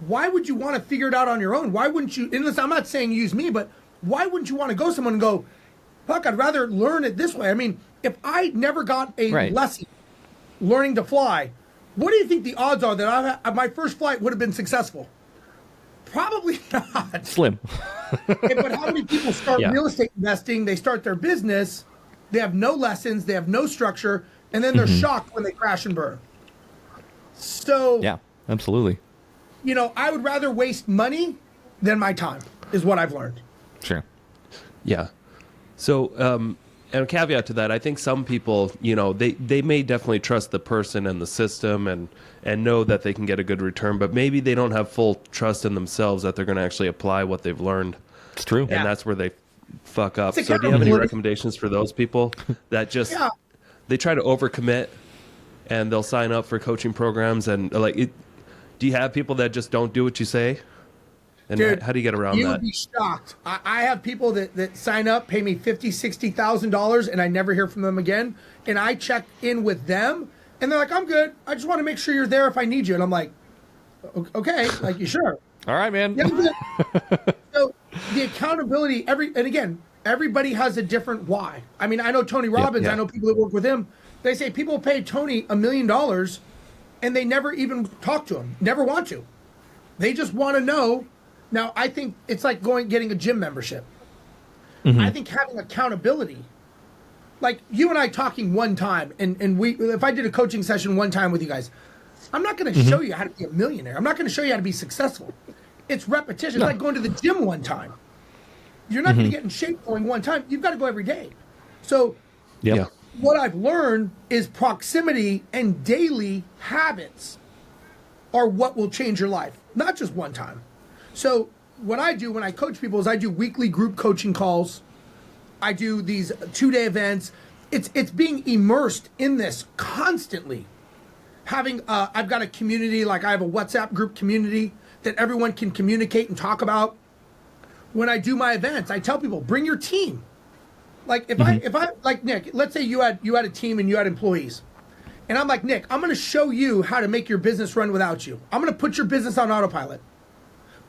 why would you want to figure it out on your own? Why wouldn't you, and listen, I'm not saying use me, but why wouldn't you want to go to someone and go, fuck, I'd rather learn it this way. I mean, if I never got a lesson learning to fly, what do you think the odds are that my first flight would have been successful? Probably not. Slim. But how many people start real estate investing, they start their business, they have no lessons, they have no structure, and then they're shocked when they crash and burn. So, yeah, absolutely. You know, I would rather waste money than my time, is what I've learned. Sure. Yeah. So, and a caveat to that, I think some people, you know, they may definitely trust the person and the system and know that they can get a good return, but maybe they don't have full trust in themselves that they're going to actually apply what they've learned. It's true. And that's where they fuck up. So do you have any recommendations for those people that just, they try to overcommit and they'll sign up for coaching programs and do you have people that just don't do what you say? And dude, how do you get around that? You would be shocked. I have people that sign up, pay me $50,000, $60,000, and I never hear from them again. And I check in with them, and they're like, I'm good. I just want to make sure you're there if I need you. And I'm like, okay, like, you sure? All right, man. Yeah, so the accountability, everybody has a different why. I mean, I know Tony Robbins. I know people that work with him. They say people pay Tony $1 million, and they never even talk to him, never want to. They just want to know. Now, I think it's like getting a gym membership. I think having accountability, like you and I talking one time, and if I did a coaching session one time with you guys, I'm not going to show you how to be a millionaire. I'm not going to show you how to be successful. It's repetition. It's like going to the gym one time. You're not going to get in shape going one time. You've got to go every day. So what I've learned is proximity and daily habits are what will change your life, not just one time. So what I do when I coach people is I do weekly group coaching calls. I do these 2-day events. It's being immersed in this constantly. I've got a community, like I have a WhatsApp group community that everyone can communicate and talk about. When I do my events, I tell people, bring your team. Like if I like Nick, let's say you had a team and you had employees. And I'm like, Nick, I'm going to show you how to make your business run without you. I'm going to put your business on autopilot.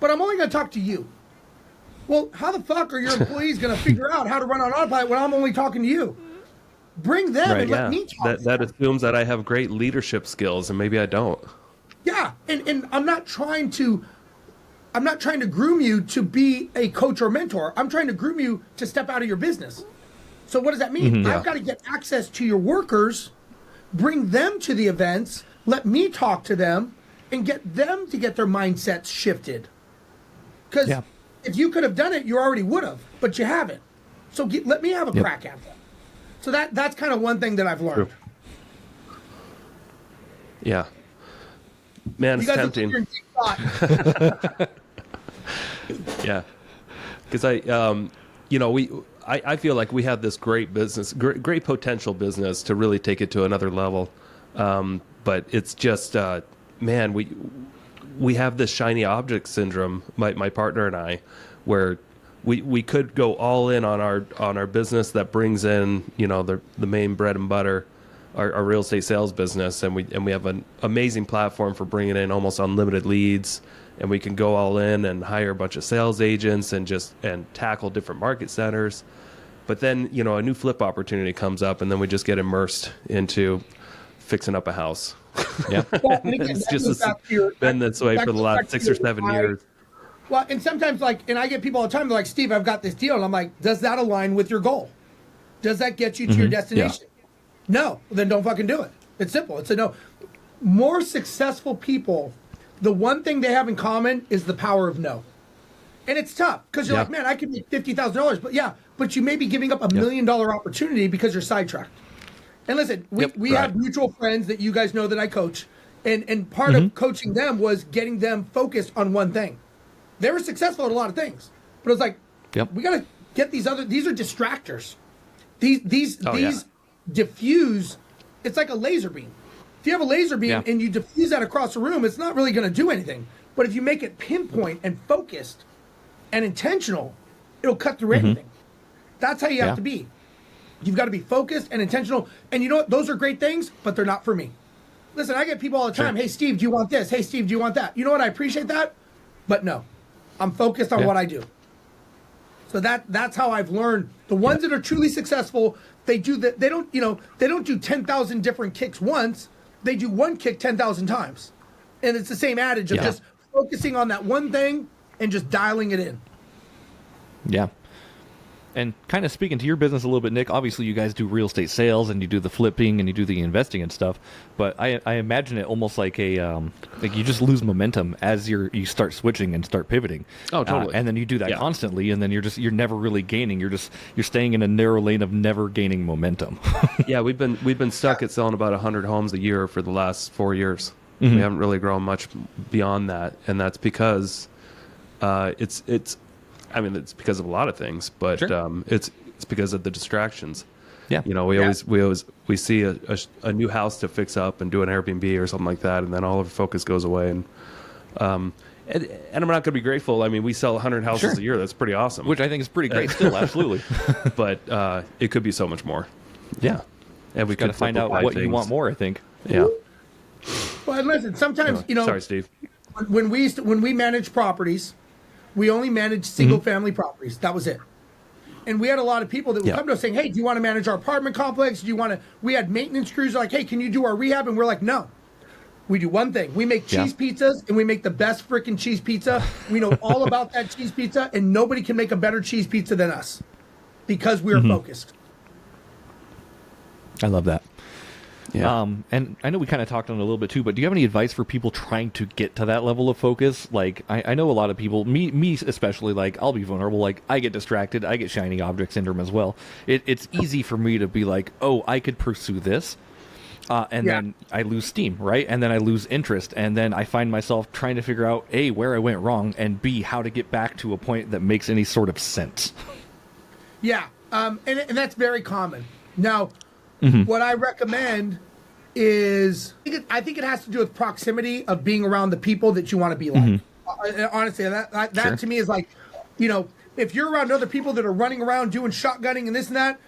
But I'm only going to talk to you. Well, how the fuck are your employees going to figure out how to run on autopilot when I'm only talking to you? Bring them and let me talk. That assumes that I have great leadership skills, and maybe I don't. Yeah, and I'm not trying to groom you to be a coach or mentor. I'm trying to groom you to step out of your business. So what does that mean? I've got to get access to your workers, bring them to the events, let me talk to them, and get them to get their mindsets shifted. Because if you could have done it, you already would have, but you haven't. So let me have a crack at that. So that's kind of one thing that I've learned. True. Yeah. Man, it's tempting. Yeah. Because I feel like we have this great business, great potential business to really take it to another level. But it's just, man, we have this shiny object syndrome, my partner and I, where we could go all in on our business that brings in, the main bread and butter, our real estate sales business, and we have an amazing platform for bringing in almost unlimited leads, and we can go all in and hire a bunch of sales agents and tackle different market centers. But then, you know, a new flip opportunity comes up, and then we just get immersed into fixing up a house. Yeah. Well, and again, It's that just goes back to your- been this way that for the goes back last to 6 or your 7 why. years. Well, and sometimes and I get people all the time, they're like, Steve, I've got this deal. And I'm like, does that align with your goal? Does that get you to your destination? No, then don't fucking do it. It's simple. It's a no. More successful people, the one thing they have in common is the power of no. And it's tough because you're like, man, I can make $50,000, but you may be giving up $1 million opportunity because you're sidetracked. And listen, we have mutual friends that you guys know that I coach, and part of coaching them was getting them focused on one thing. They were successful at a lot of things, but it was like, we got to get these are distractors. These diffuse. It's like a laser beam. If you have a laser beam and you diffuse that across a room, it's not really going to do anything. But if you make it pinpoint and focused and intentional, it'll cut through anything. That's how you have to be. You've got to be focused and intentional. And you know what? Those are great things, but they're not for me. Listen, I get people all the time. Hey, Steve, do you want this? Hey, Steve, do you want that? You know what? I appreciate that, but no. I'm focused on what I do. So that's how I've learned. The ones that are truly successful, they do that. They don't do 10,000 different kicks once. They do one kick 10,000 times. And it's the same adage of just focusing on that one thing and just dialing it in. Yeah. And kind of speaking to your business a little bit, Nick, obviously you guys do real estate sales and you do the flipping and you do the investing and stuff. But I imagine it almost like like you just lose momentum as you start switching and start pivoting. Oh, totally. And then you do that constantly, and then you're never really gaining. You're staying in a narrow lane of never gaining momentum. Yeah, we've been stuck at selling about 100 homes a year for the last 4 years. We haven't really grown much beyond that, and that's because it's because of a lot of things, but it's because of the distractions. Yeah, you know, we see a new house to fix up and do an Airbnb or something like that, and then all of our focus goes away. And I'm not going to be grateful. I mean, we sell 100 houses a year. That's pretty awesome. Which I think is pretty great still, absolutely. But it could be so much more. Yeah, and we got to find out what you want more, I think. Yeah. Well, and listen, sometimes sorry, Steve. When we manage properties, we only managed single-family properties. That was it. And we had a lot of people that would come to us saying, hey, do you want to manage our apartment complex? Do you want to... We had maintenance crews like, hey, can you do our rehab? And we're like, no. We do one thing. We make cheese pizzas, and we make the best freaking cheese pizza. We know all about that cheese pizza, and nobody can make a better cheese pizza than us because we are focused. I love that. Yeah. And I know we kind of talked on it a little bit too, but do you have any advice for people trying to get to that level of focus? Like, I know a lot of people, me especially, like, I'll be vulnerable. Like, I get distracted. I get shiny object syndrome as well. It's easy for me to be like, oh, I could pursue this. And then I lose steam, right? And then I lose interest. And then I find myself trying to figure out, A, where I went wrong, and B, how to get back to a point that makes any sort of sense. Yeah. And that's very common. Now, what I recommend is, I think it has to do with proximity of being around the people that you want to be like. Honestly, that to me is like, you know, if you're around other people that are running around doing shotgunning and this and that,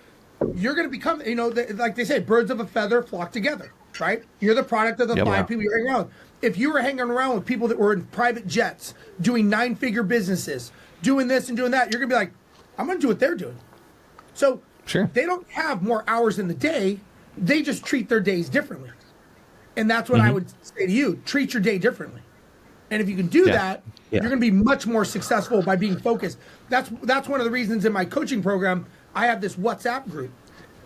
you're going to become, you know, like they say, birds of a feather flock together, right? You're the product of the five people you're hanging around with. If you were hanging around with people that were in private jets, doing 9-figure businesses, doing this and doing that, you're going to be like, I'm going to do what they're doing. So they don't have more hours in the day. They just treat their days differently. And that's what I would say to you. Treat your day differently. And if you can do that, you're going to be much more successful by being focused. That's one of the reasons in my coaching program, I have this WhatsApp group.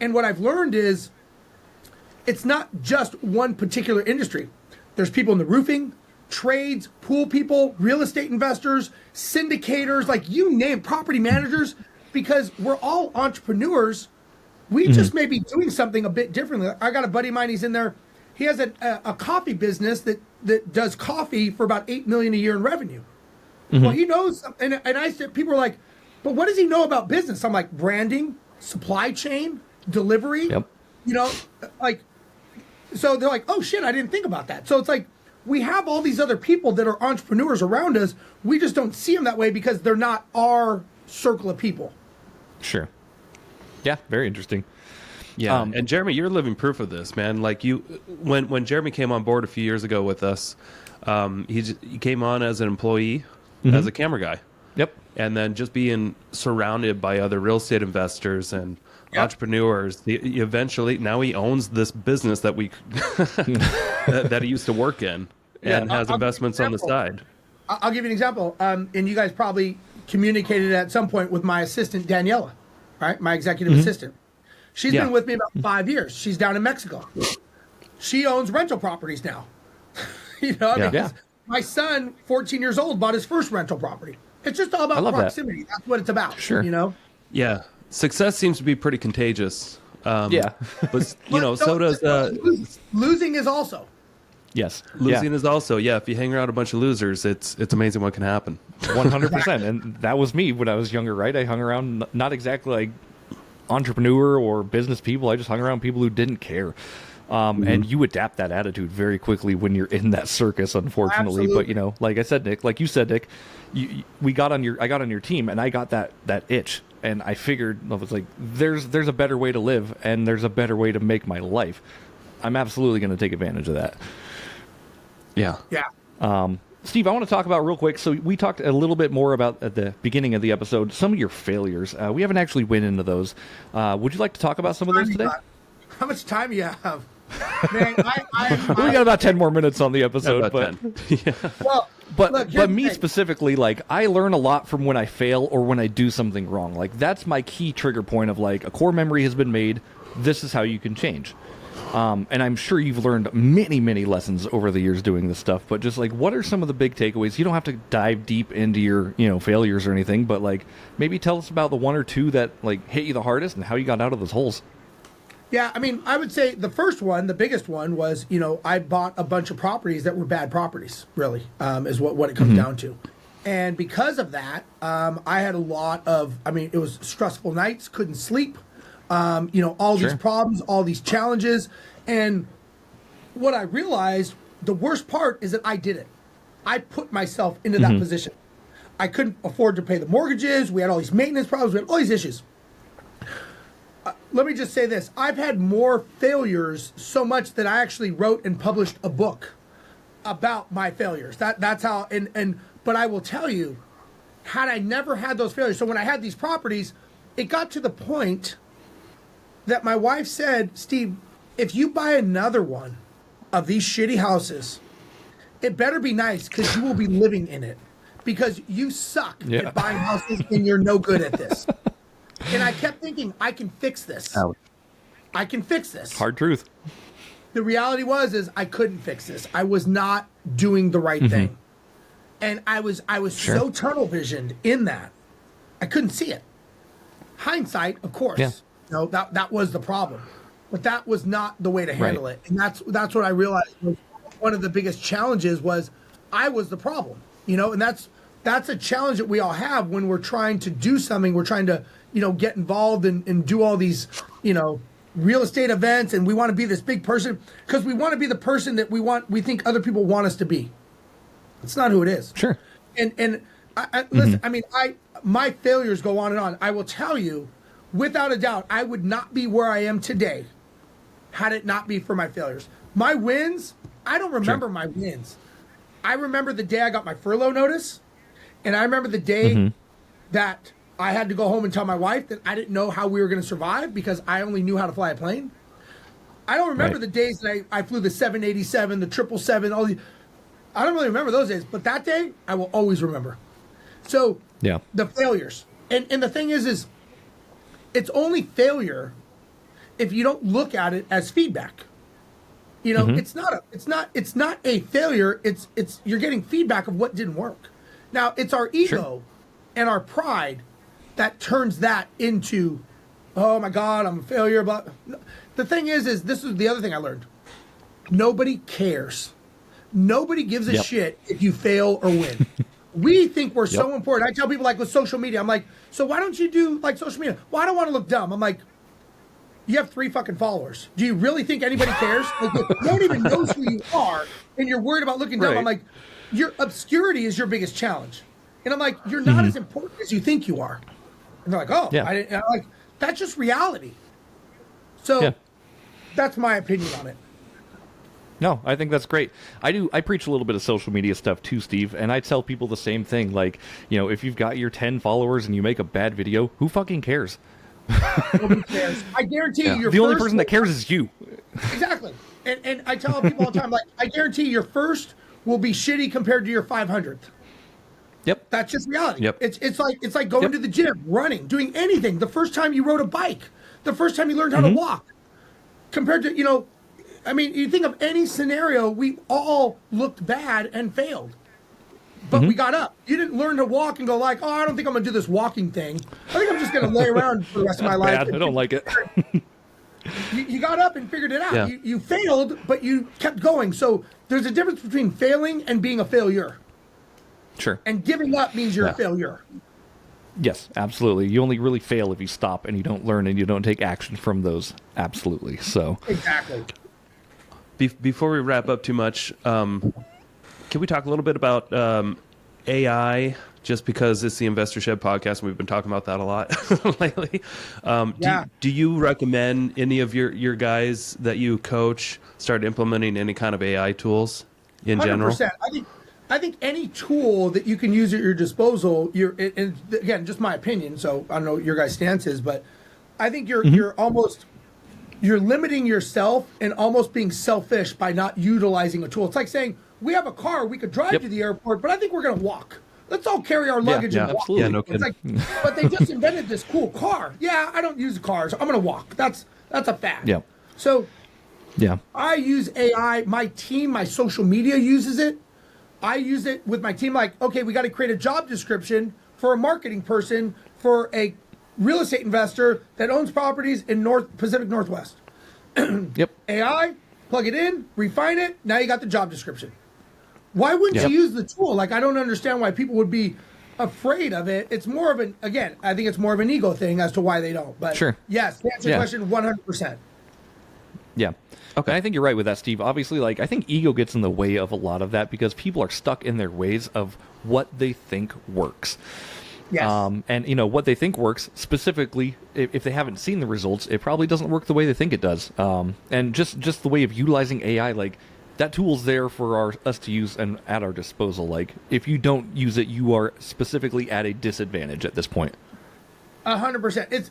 And what I've learned is it's not just one particular industry. There's people in the roofing, trades, pool people, real estate investors, syndicators, like you name, property managers, because we're all entrepreneurs. We just may be doing something a bit differently. I got a buddy of mine, he's in there. He has a coffee business that does coffee for about $8 million a year in revenue. Well, he knows, and I said, people are like, but what does he know about business? I'm like, branding, supply chain, delivery, you know, like, so they're like, oh shit, I didn't think about that. So it's like, we have all these other people that are entrepreneurs around us. We just don't see them that way because they're not our circle of people. Sure. Yeah, very interesting. Yeah, and Jeremy, you're living proof of this, man. Like when Jeremy came on board a few years ago with us, he came on as an employee, as a camera guy. Yep. And then just being surrounded by other real estate investors and entrepreneurs, eventually now he owns this business that we that he used to work in and has investments on the side. I'll give you an example. And you guys probably communicated at some point with my assistant, Daniela, right? My executive assistant. She's been with me about 5 years. She's down in Mexico. She owns rental properties now. Because my son, 14 years old, bought his first rental property. It's just all about proximity. That's what it's about. Sure. Yeah. Success seems to be pretty contagious. But so does losing is also. Yes. Losing is also, if you hang around a bunch of losers, it's amazing what can happen. 100%. And that was me when I was younger, right? I hung around not exactly like entrepreneur or business people. I just hung around people who didn't care. And you adapt that attitude very quickly when you're in that circus, unfortunately. Absolutely. But, like I said, Nick, like you said, Nick, I got on your team and I got that itch. And I figured, I was like, there's a better way to live and there's a better way to make my life. I'm absolutely going to take advantage of that. Yeah. Yeah. Steve, I want to talk about real quick. So we talked a little bit more about at the beginning of the episode, some of your failures. We haven't actually went into those. Would you like to talk about some of those today? How much time do you have? Man, we got about 10 more minutes on the episode, but look, me specifically, like I learn a lot from when I fail or when I do something wrong. Like that's my key trigger point of like a core memory has been made. This is how you can change. And I'm sure you've learned many, many lessons over the years doing this stuff, but just like, what are some of the big takeaways? You don't have to dive deep into your, failures or anything, but like maybe tell us about the one or two that like hit you the hardest and how you got out of those holes. Yeah, I mean, I would say the first one, the biggest one was, I bought a bunch of properties that were bad properties, really, is what it comes down to. And because of that, I had a lot of, it was stressful nights, couldn't sleep, all these problems, all these challenges. And what I realized, the worst part is that I did it. I put myself into that position. I couldn't afford to pay the mortgages. We had all these maintenance problems. We had all these issues. Let me just say this. I've had more failures so much that I actually wrote and published a book about my failures. That's how, but I will tell you, had I never had those failures, so when I had these properties, it got to the point that my wife said, Steve, if you buy another one of these shitty houses, it better be nice because you will be living in it because you suck at buying houses and you're no good at this. And I kept thinking, I can fix this. Ouch. I can fix this. Hard truth. The reality is I couldn't fix this. I was not doing the right thing. And I was so tunnel visioned in that. I couldn't see it. Hindsight, of course. Yeah. That was the problem. But that was not the way to handle it. And that's what I realized was one of the biggest challenges was I was the problem. And that's a challenge that we all have when we're trying to do something. We're trying to, get involved and do all these, real estate events, and we want to be this big person because we want to be the person that we think other people want us to be. It's not who it is. Sure. And I listen, my failures go on and on. I will tell you, without a doubt, I would not be where I am today had it not be for my failures. My wins, I don't remember my wins. I remember the day I got my furlough notice, and I remember the day that I had to go home and tell my wife that I didn't know how we were going to survive because I only knew how to fly a plane. I don't remember the days that I flew the 787, the 777, all these. I don't really remember those days, but that day I will always remember. So the failures, and the thing is it's only failure if you don't look at it as feedback. It's not a failure. It's you're getting feedback of what didn't work. Now it's our ego and our pride that turns that into, oh my God, I'm a failure. But the thing is this is the other thing I learned. Nobody cares. Nobody gives a shit if you fail or win. We think we're so important. I tell people like with social media, I'm like, so why don't you do like social media? Well, I don't want to look dumb. I'm like, you have 3 fucking followers. Do you really think anybody cares? Like, no one even knows who you are, and you're worried about looking dumb. I'm like, your obscurity is your biggest challenge. And I'm like, you're not as important as you think you are. And they're like, oh, I didn't. I'm like, that's just reality. So Yeah. that's my opinion on it. No, I think that's great. I preach a little bit of social media stuff too, Steve, and I tell people the same thing. Like, if you've got your 10 followers and you make a bad video, who fucking cares? Nobody cares. I guarantee you, your The only first person that cares is you. Exactly. And I tell people all the time, like, I guarantee your first will be shitty compared to your 500th. Yep. That's just reality. Yep. It's like going to the gym, running, doing anything. The first time you rode a bike, the first time you learned how to walk, compared to, you think of any scenario, we all looked bad and failed. But we got up. You didn't learn to walk and go like, I don't think I'm going to do this walking thing. I think I'm just going to lay around for the rest of my life. Bad. I don't like it. You got up and figured it out. Yeah. You failed, but you kept going. So there's a difference between failing and being a failure. Sure. And giving up means you're a failure. Yes, absolutely. You only really fail if you stop and you don't learn and you don't take action from those. Absolutely. So Exactly. Before we wrap up too much, can we talk a little bit about AI? Just because it's the Investor Shed podcast, and we've been talking about that a lot lately. Do you recommend any of your guys that you coach start implementing any kind of AI tools in 100%. general? I think any tool that you can use at your disposal, and again, just my opinion, so I don't know what your guys' stance is, but I think you're limiting yourself and almost being selfish by not utilizing a tool. It's like saying, we have a car, we could drive to the airport, but I think we're going to walk. Let's all carry our luggage and walk. Absolutely. Yeah, no It's kidding. like, but they just invented this cool car. Yeah, I don't use cars. I'm going to walk. That's a fact. Yeah. So yeah. I use AI. My team, my social media uses it. I use it with my team. Like, okay, we got to create a job description for a marketing person for a real estate investor that owns properties in Pacific Northwest. Yep. AI, plug it in, refine it. Now you got the job description. Why wouldn't you use the tool? Like, I don't understand why people would be afraid of it. It's more of I think it's more of an ego thing as to why they don't. But sure. Yes, to answer your question, 100%. Yeah. Okay. I think you're right with that, Steve. Obviously, I think ego gets in the way of a lot of that because people are stuck in their ways of what they think works. Yes. And what they think works, specifically, if they haven't seen the results, it probably doesn't work the way they think it does. And just the way of utilizing AI, that tool's there for us to use and at our disposal. If you don't use it, you are specifically at a disadvantage at this point. 100%.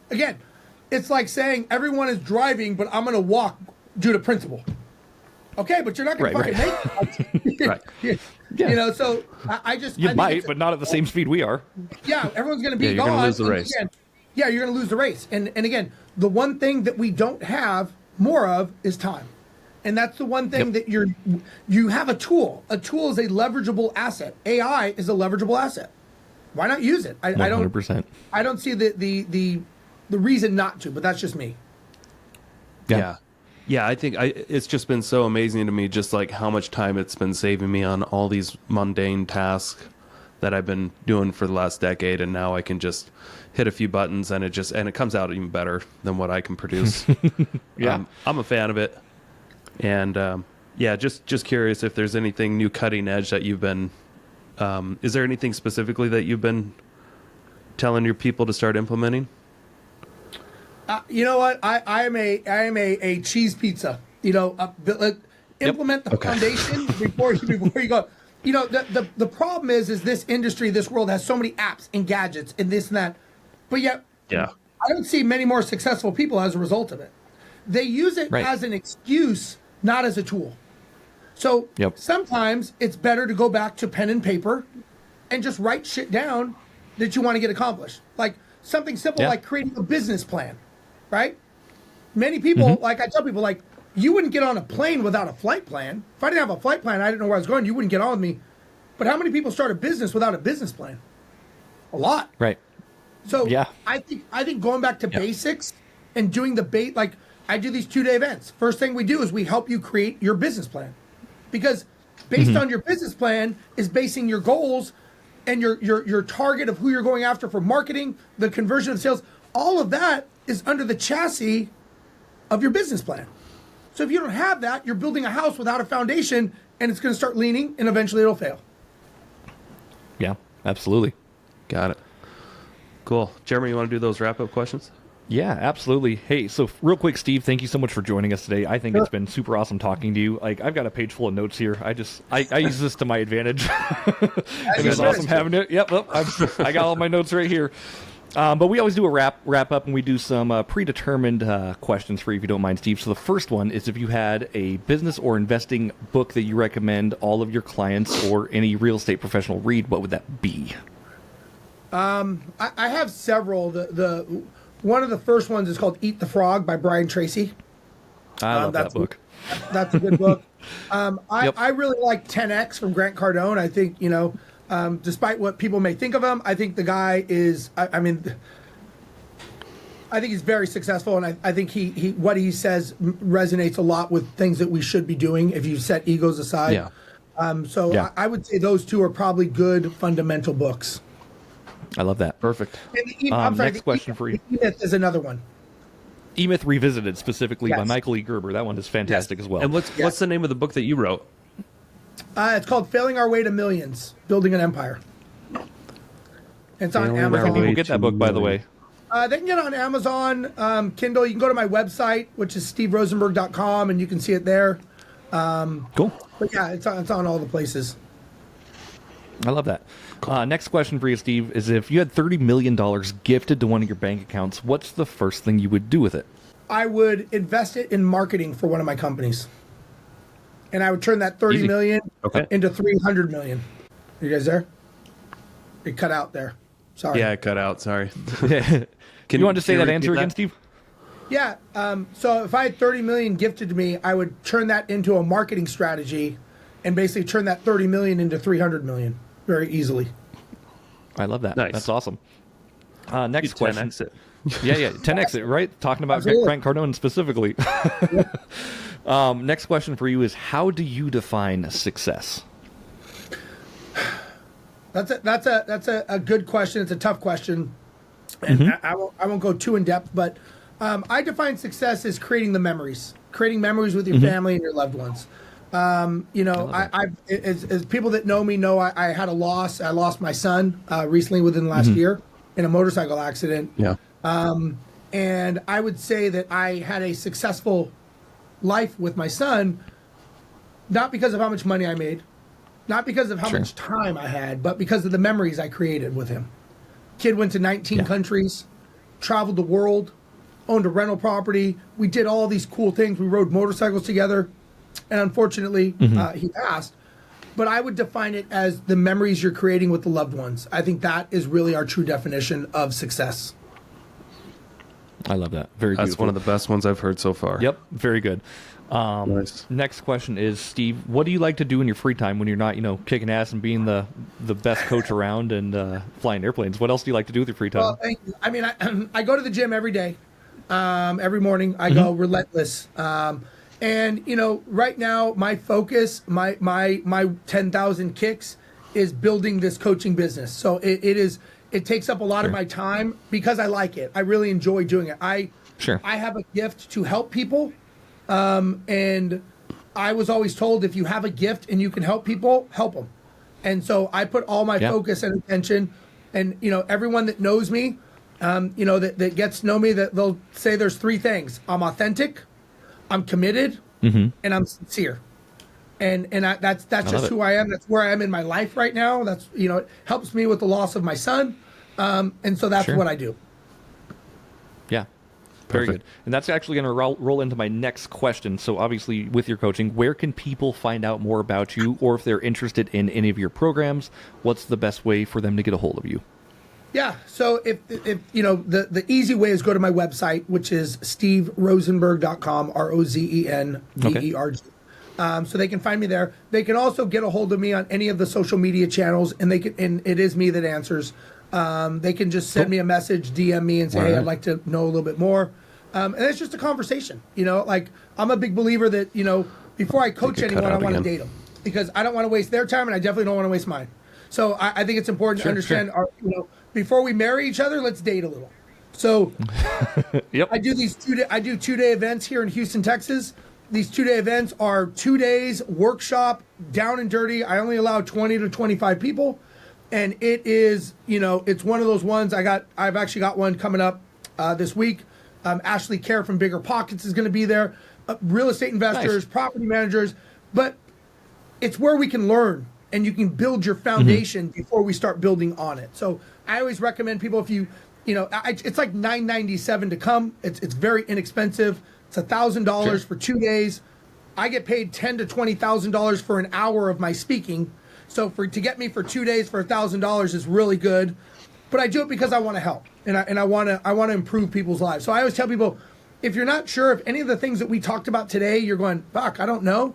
It's like saying everyone is driving, but I'm going to walk due to principle. Okay, but you're not going to make it. Right. Yeah. So I just... You might, but not at the same speed we are. Yeah, everyone's going to be you're gone. going to lose the race. You're going to lose the race. And again, the one thing that we don't have more of is time. And that's the one thing that you have a tool. A tool is a leverageable asset. AI is a leverageable asset. Why not use it? 100%. I don't see the reason not to, but that's just me. Yeah, I think it's just been so amazing to me, just how much time it's been saving me on all these mundane tasks that I've been doing for the last decade, and now I can just hit a few buttons, and it comes out even better than what I can produce. Yeah, I'm a fan of it, and just curious if there's anything new cutting edge that you've been. Is there anything specifically that you've been telling your people to start implementing? You know what? I am a cheese pizza. Implement the foundation before you go. The problem is this industry, this world has so many apps and gadgets and this and that, but yet I don't see many more successful people as a result of it. They use it as an excuse, not as a tool. So sometimes it's better to go back to pen and paper and just write shit down that you want to get accomplished. Like something simple like creating a business plan. Right? Many people, like I tell people, you wouldn't get on a plane without a flight plan. If I didn't have a flight plan, I didn't know where I was going, you wouldn't get on with me. But how many people start a business without a business plan? A lot. Right. So I think going back to basics and doing I do these 2-day events. First thing we do is we help you create your business plan. Because based on your business plan is basing your goals and your target of who you're going after for marketing, the conversion of sales, all of that is under the chassis of your business plan. So if you don't have that, you're building a house without a foundation, and it's going to start leaning, and eventually it'll fail. Yeah, absolutely. Got it. Cool. Jeremy, you want to do those wrap-up questions? Yeah, absolutely. Hey, so real quick, Steve, thank you so much for joining us today. I think it's been super awesome talking to you. Like, I've got a page full of notes here. I use this to my advantage. And it's awesome having it. Yep, I got all my notes right here. But we always do a wrap up, and we do some predetermined questions for you, if you don't mind, Steve. So the first one is if you had a business or investing book that you recommend all of your clients or any real estate professional read, what would that be? I have several. The one of the first ones is called Eat the Frog by Brian Tracy. I love that book. That's a good book. Yep. I really like 10X from Grant Cardone. I think, despite what people may think of him, I think the guy is, I think he's very successful, and I think he what he says resonates a lot with things that we should be doing if you set egos aside. Yeah. I would say those two are probably good fundamental books. I love that. Perfect. And next question for you. E-Myth is another one. E-Myth Revisited, specifically by Yes. Michael E. Gerber. That one is fantastic as well. And what's the name of the book that you wrote? It's called Failing Our Way to Millions, Building an Empire. It's on Failing Our Where can Amazon. people Way get to that book, by the Millions. way? They can get it on Amazon, Kindle. You can go to my website, which is steverozenberg.com, and you can see it there. Cool. But yeah, it's on all the places. I love that. Next question for you, Steve, is if you had $30 million gifted to one of your bank accounts, what's the first thing you would do with it? I would invest it in marketing for one of my companies. And I would turn that $30 Easy. million Okay. into $300 million. You guys there? It cut out there. Sorry. Yeah, I cut out. Sorry. You want to say can that you answer repeat again, that? Steve? Yeah. So if I had $30 million gifted to me, I would turn that into a marketing strategy and basically turn that $30 million into $300 million very easily. I love that. Nice. That's awesome. Next You question. 10X it. Yeah, 10X it, right? Talking about Absolutely. Grant Cardone specifically. Next question for you is, how do you define success? That's a good question. It's a tough question, and I won't go too in depth. But I define success as creating memories with your family and your loved ones. As people that know me know, I had a loss. I lost my son recently within the last year in a motorcycle accident. Yeah. And I would say that I had a successful life with my son, not because of how much money I made, not because of how much time I had, but because of the memories I created with him. Kid went to 19 countries, traveled the world, owned a rental property. We did all these cool things. We rode motorcycles together. And unfortunately, he passed. But I would define it as the memories you're creating with the loved ones. I think that is really our true definition of success. I love that. Very That's beautiful. one of the best ones I've heard so far. Yep, very good. Nice. Next question is, Steve, what do you like to do in your free time when you're not, kicking ass and being the best coach around and flying airplanes? What else do you like to do with your free time? Well, thank you. I mean, I go to the gym every day. Every morning I go relentless. And right now my focus, my 10,000 kicks is building this coaching business. So it takes up a lot of my time because I like it. I really enjoy doing it. I have a gift to help people. And I was always told, if you have a gift and you can help people, help them. And so I put all my focus and attention, and everyone that knows me, that gets to know me, that they'll say there's three things: I'm authentic, I'm committed, and I'm sincere. And that's just who I am. That's where I am in my life right now. That's it helps me with the loss of my son, and so that's what I do. Yeah. Very Perfect. good. And that's actually going to roll into my next question. So obviously with your coaching, where can people find out more about you, or if they're interested in any of your programs, what's the best way for them to get a hold of you? Yeah. So if the easy way is go to my website, which is steverozenberg.com, ROZENBERG. So they can find me there. They can also get a hold of me on any of the social media channels, and it is me that answers. They can just send me a message, DM me, and say, hey, I'd like to know a little bit more. And it's just a conversation. I'm a big believer that, before I coach anyone, I want to date them, because I don't want to waste their time, and I definitely don't want to waste mine. So I think it's important to understand, before we marry each other, let's date a little. So I do these 2-day events here in Houston, Texas. These 2-day events are 2 days workshop, down and dirty. I only allow 20 to 25 people. And it is, it's one of those ones I've actually got one coming up this week. Ashley Kerr from Bigger Pockets is going to be there. Real estate investors, property managers. But it's where we can learn and you can build your foundation before we start building on it. So I always recommend people, if it's like $9.97 to come. It's very inexpensive. It's $1,000 for 2 days. I get paid $10,000 to $20,000 for an hour of my speaking. So to get me for 2 days for $1,000 is really good. But I do it because I want to help and I want to improve people's lives. So I always tell people, if you're not sure if any of the things that we talked about today, you're going, fuck, I don't know.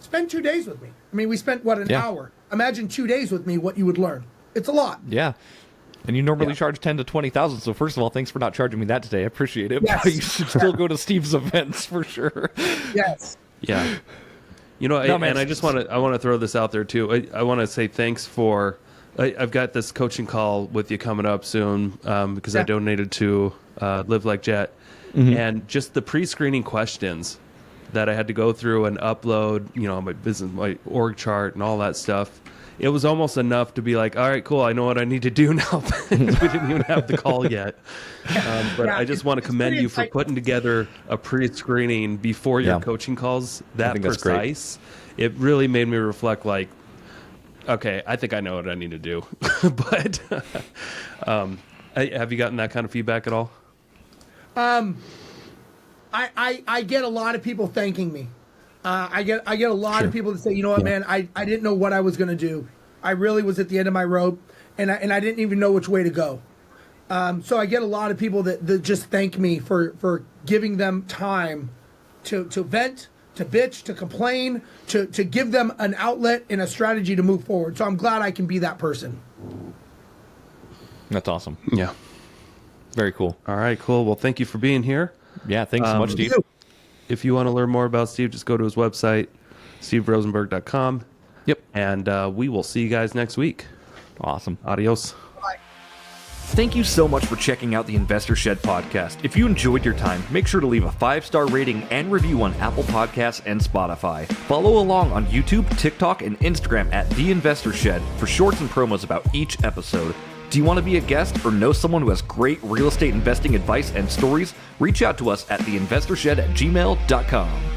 Spend 2 days with me. I mean, we spent an hour. Imagine 2 days with me, what you would learn. It's a lot. Yeah. And you normally charge $10,000 to $20,000. So first of all, thanks for not charging me that today. I appreciate it. Yes. But you should still go to Steve's events for sure. Yes. Yeah. And I just want to throw this out there too. I want to say thanks for, I've got this coaching call with you coming up soon because I donated to Live Like Jet. And just the pre-screening questions that I had to go through and upload, my business, my org chart and all that stuff. It was almost enough to be like, all right, cool, I know what I need to do now. We didn't even have the call yet. But I just want to commend you for putting together a pre-screening before your coaching calls that precise. It really made me reflect like, okay, I think I know what I need to do. But have you gotten that kind of feedback at all? I get a lot of people thanking me. I get a lot of people that say, you know what, man, I didn't know what I was going to do. I really was at the end of my rope, and I didn't even know which way to go. So I get a lot of people that just thank me for giving them time to vent, to bitch, to complain, to give them an outlet and a strategy to move forward. So I'm glad I can be that person. That's awesome. Yeah. Very cool. All right, cool. Well, thank you for being here. Yeah, thanks so much, Steve. If you want to learn more about Steve, just go to his website, steverozenberg.com. Yep. And we will see you guys next week. Awesome. Adios. Bye. Thank you so much for checking out the Investor Shed podcast. If you enjoyed your time, make sure to leave a 5-star rating and review on Apple Podcasts and Spotify. Follow along on YouTube, TikTok, and Instagram at The Investor Shed for shorts and promos about each episode. Do you want to be a guest or know someone who has great real estate investing advice and stories? Reach out to us at theinvestorshed@gmail.com.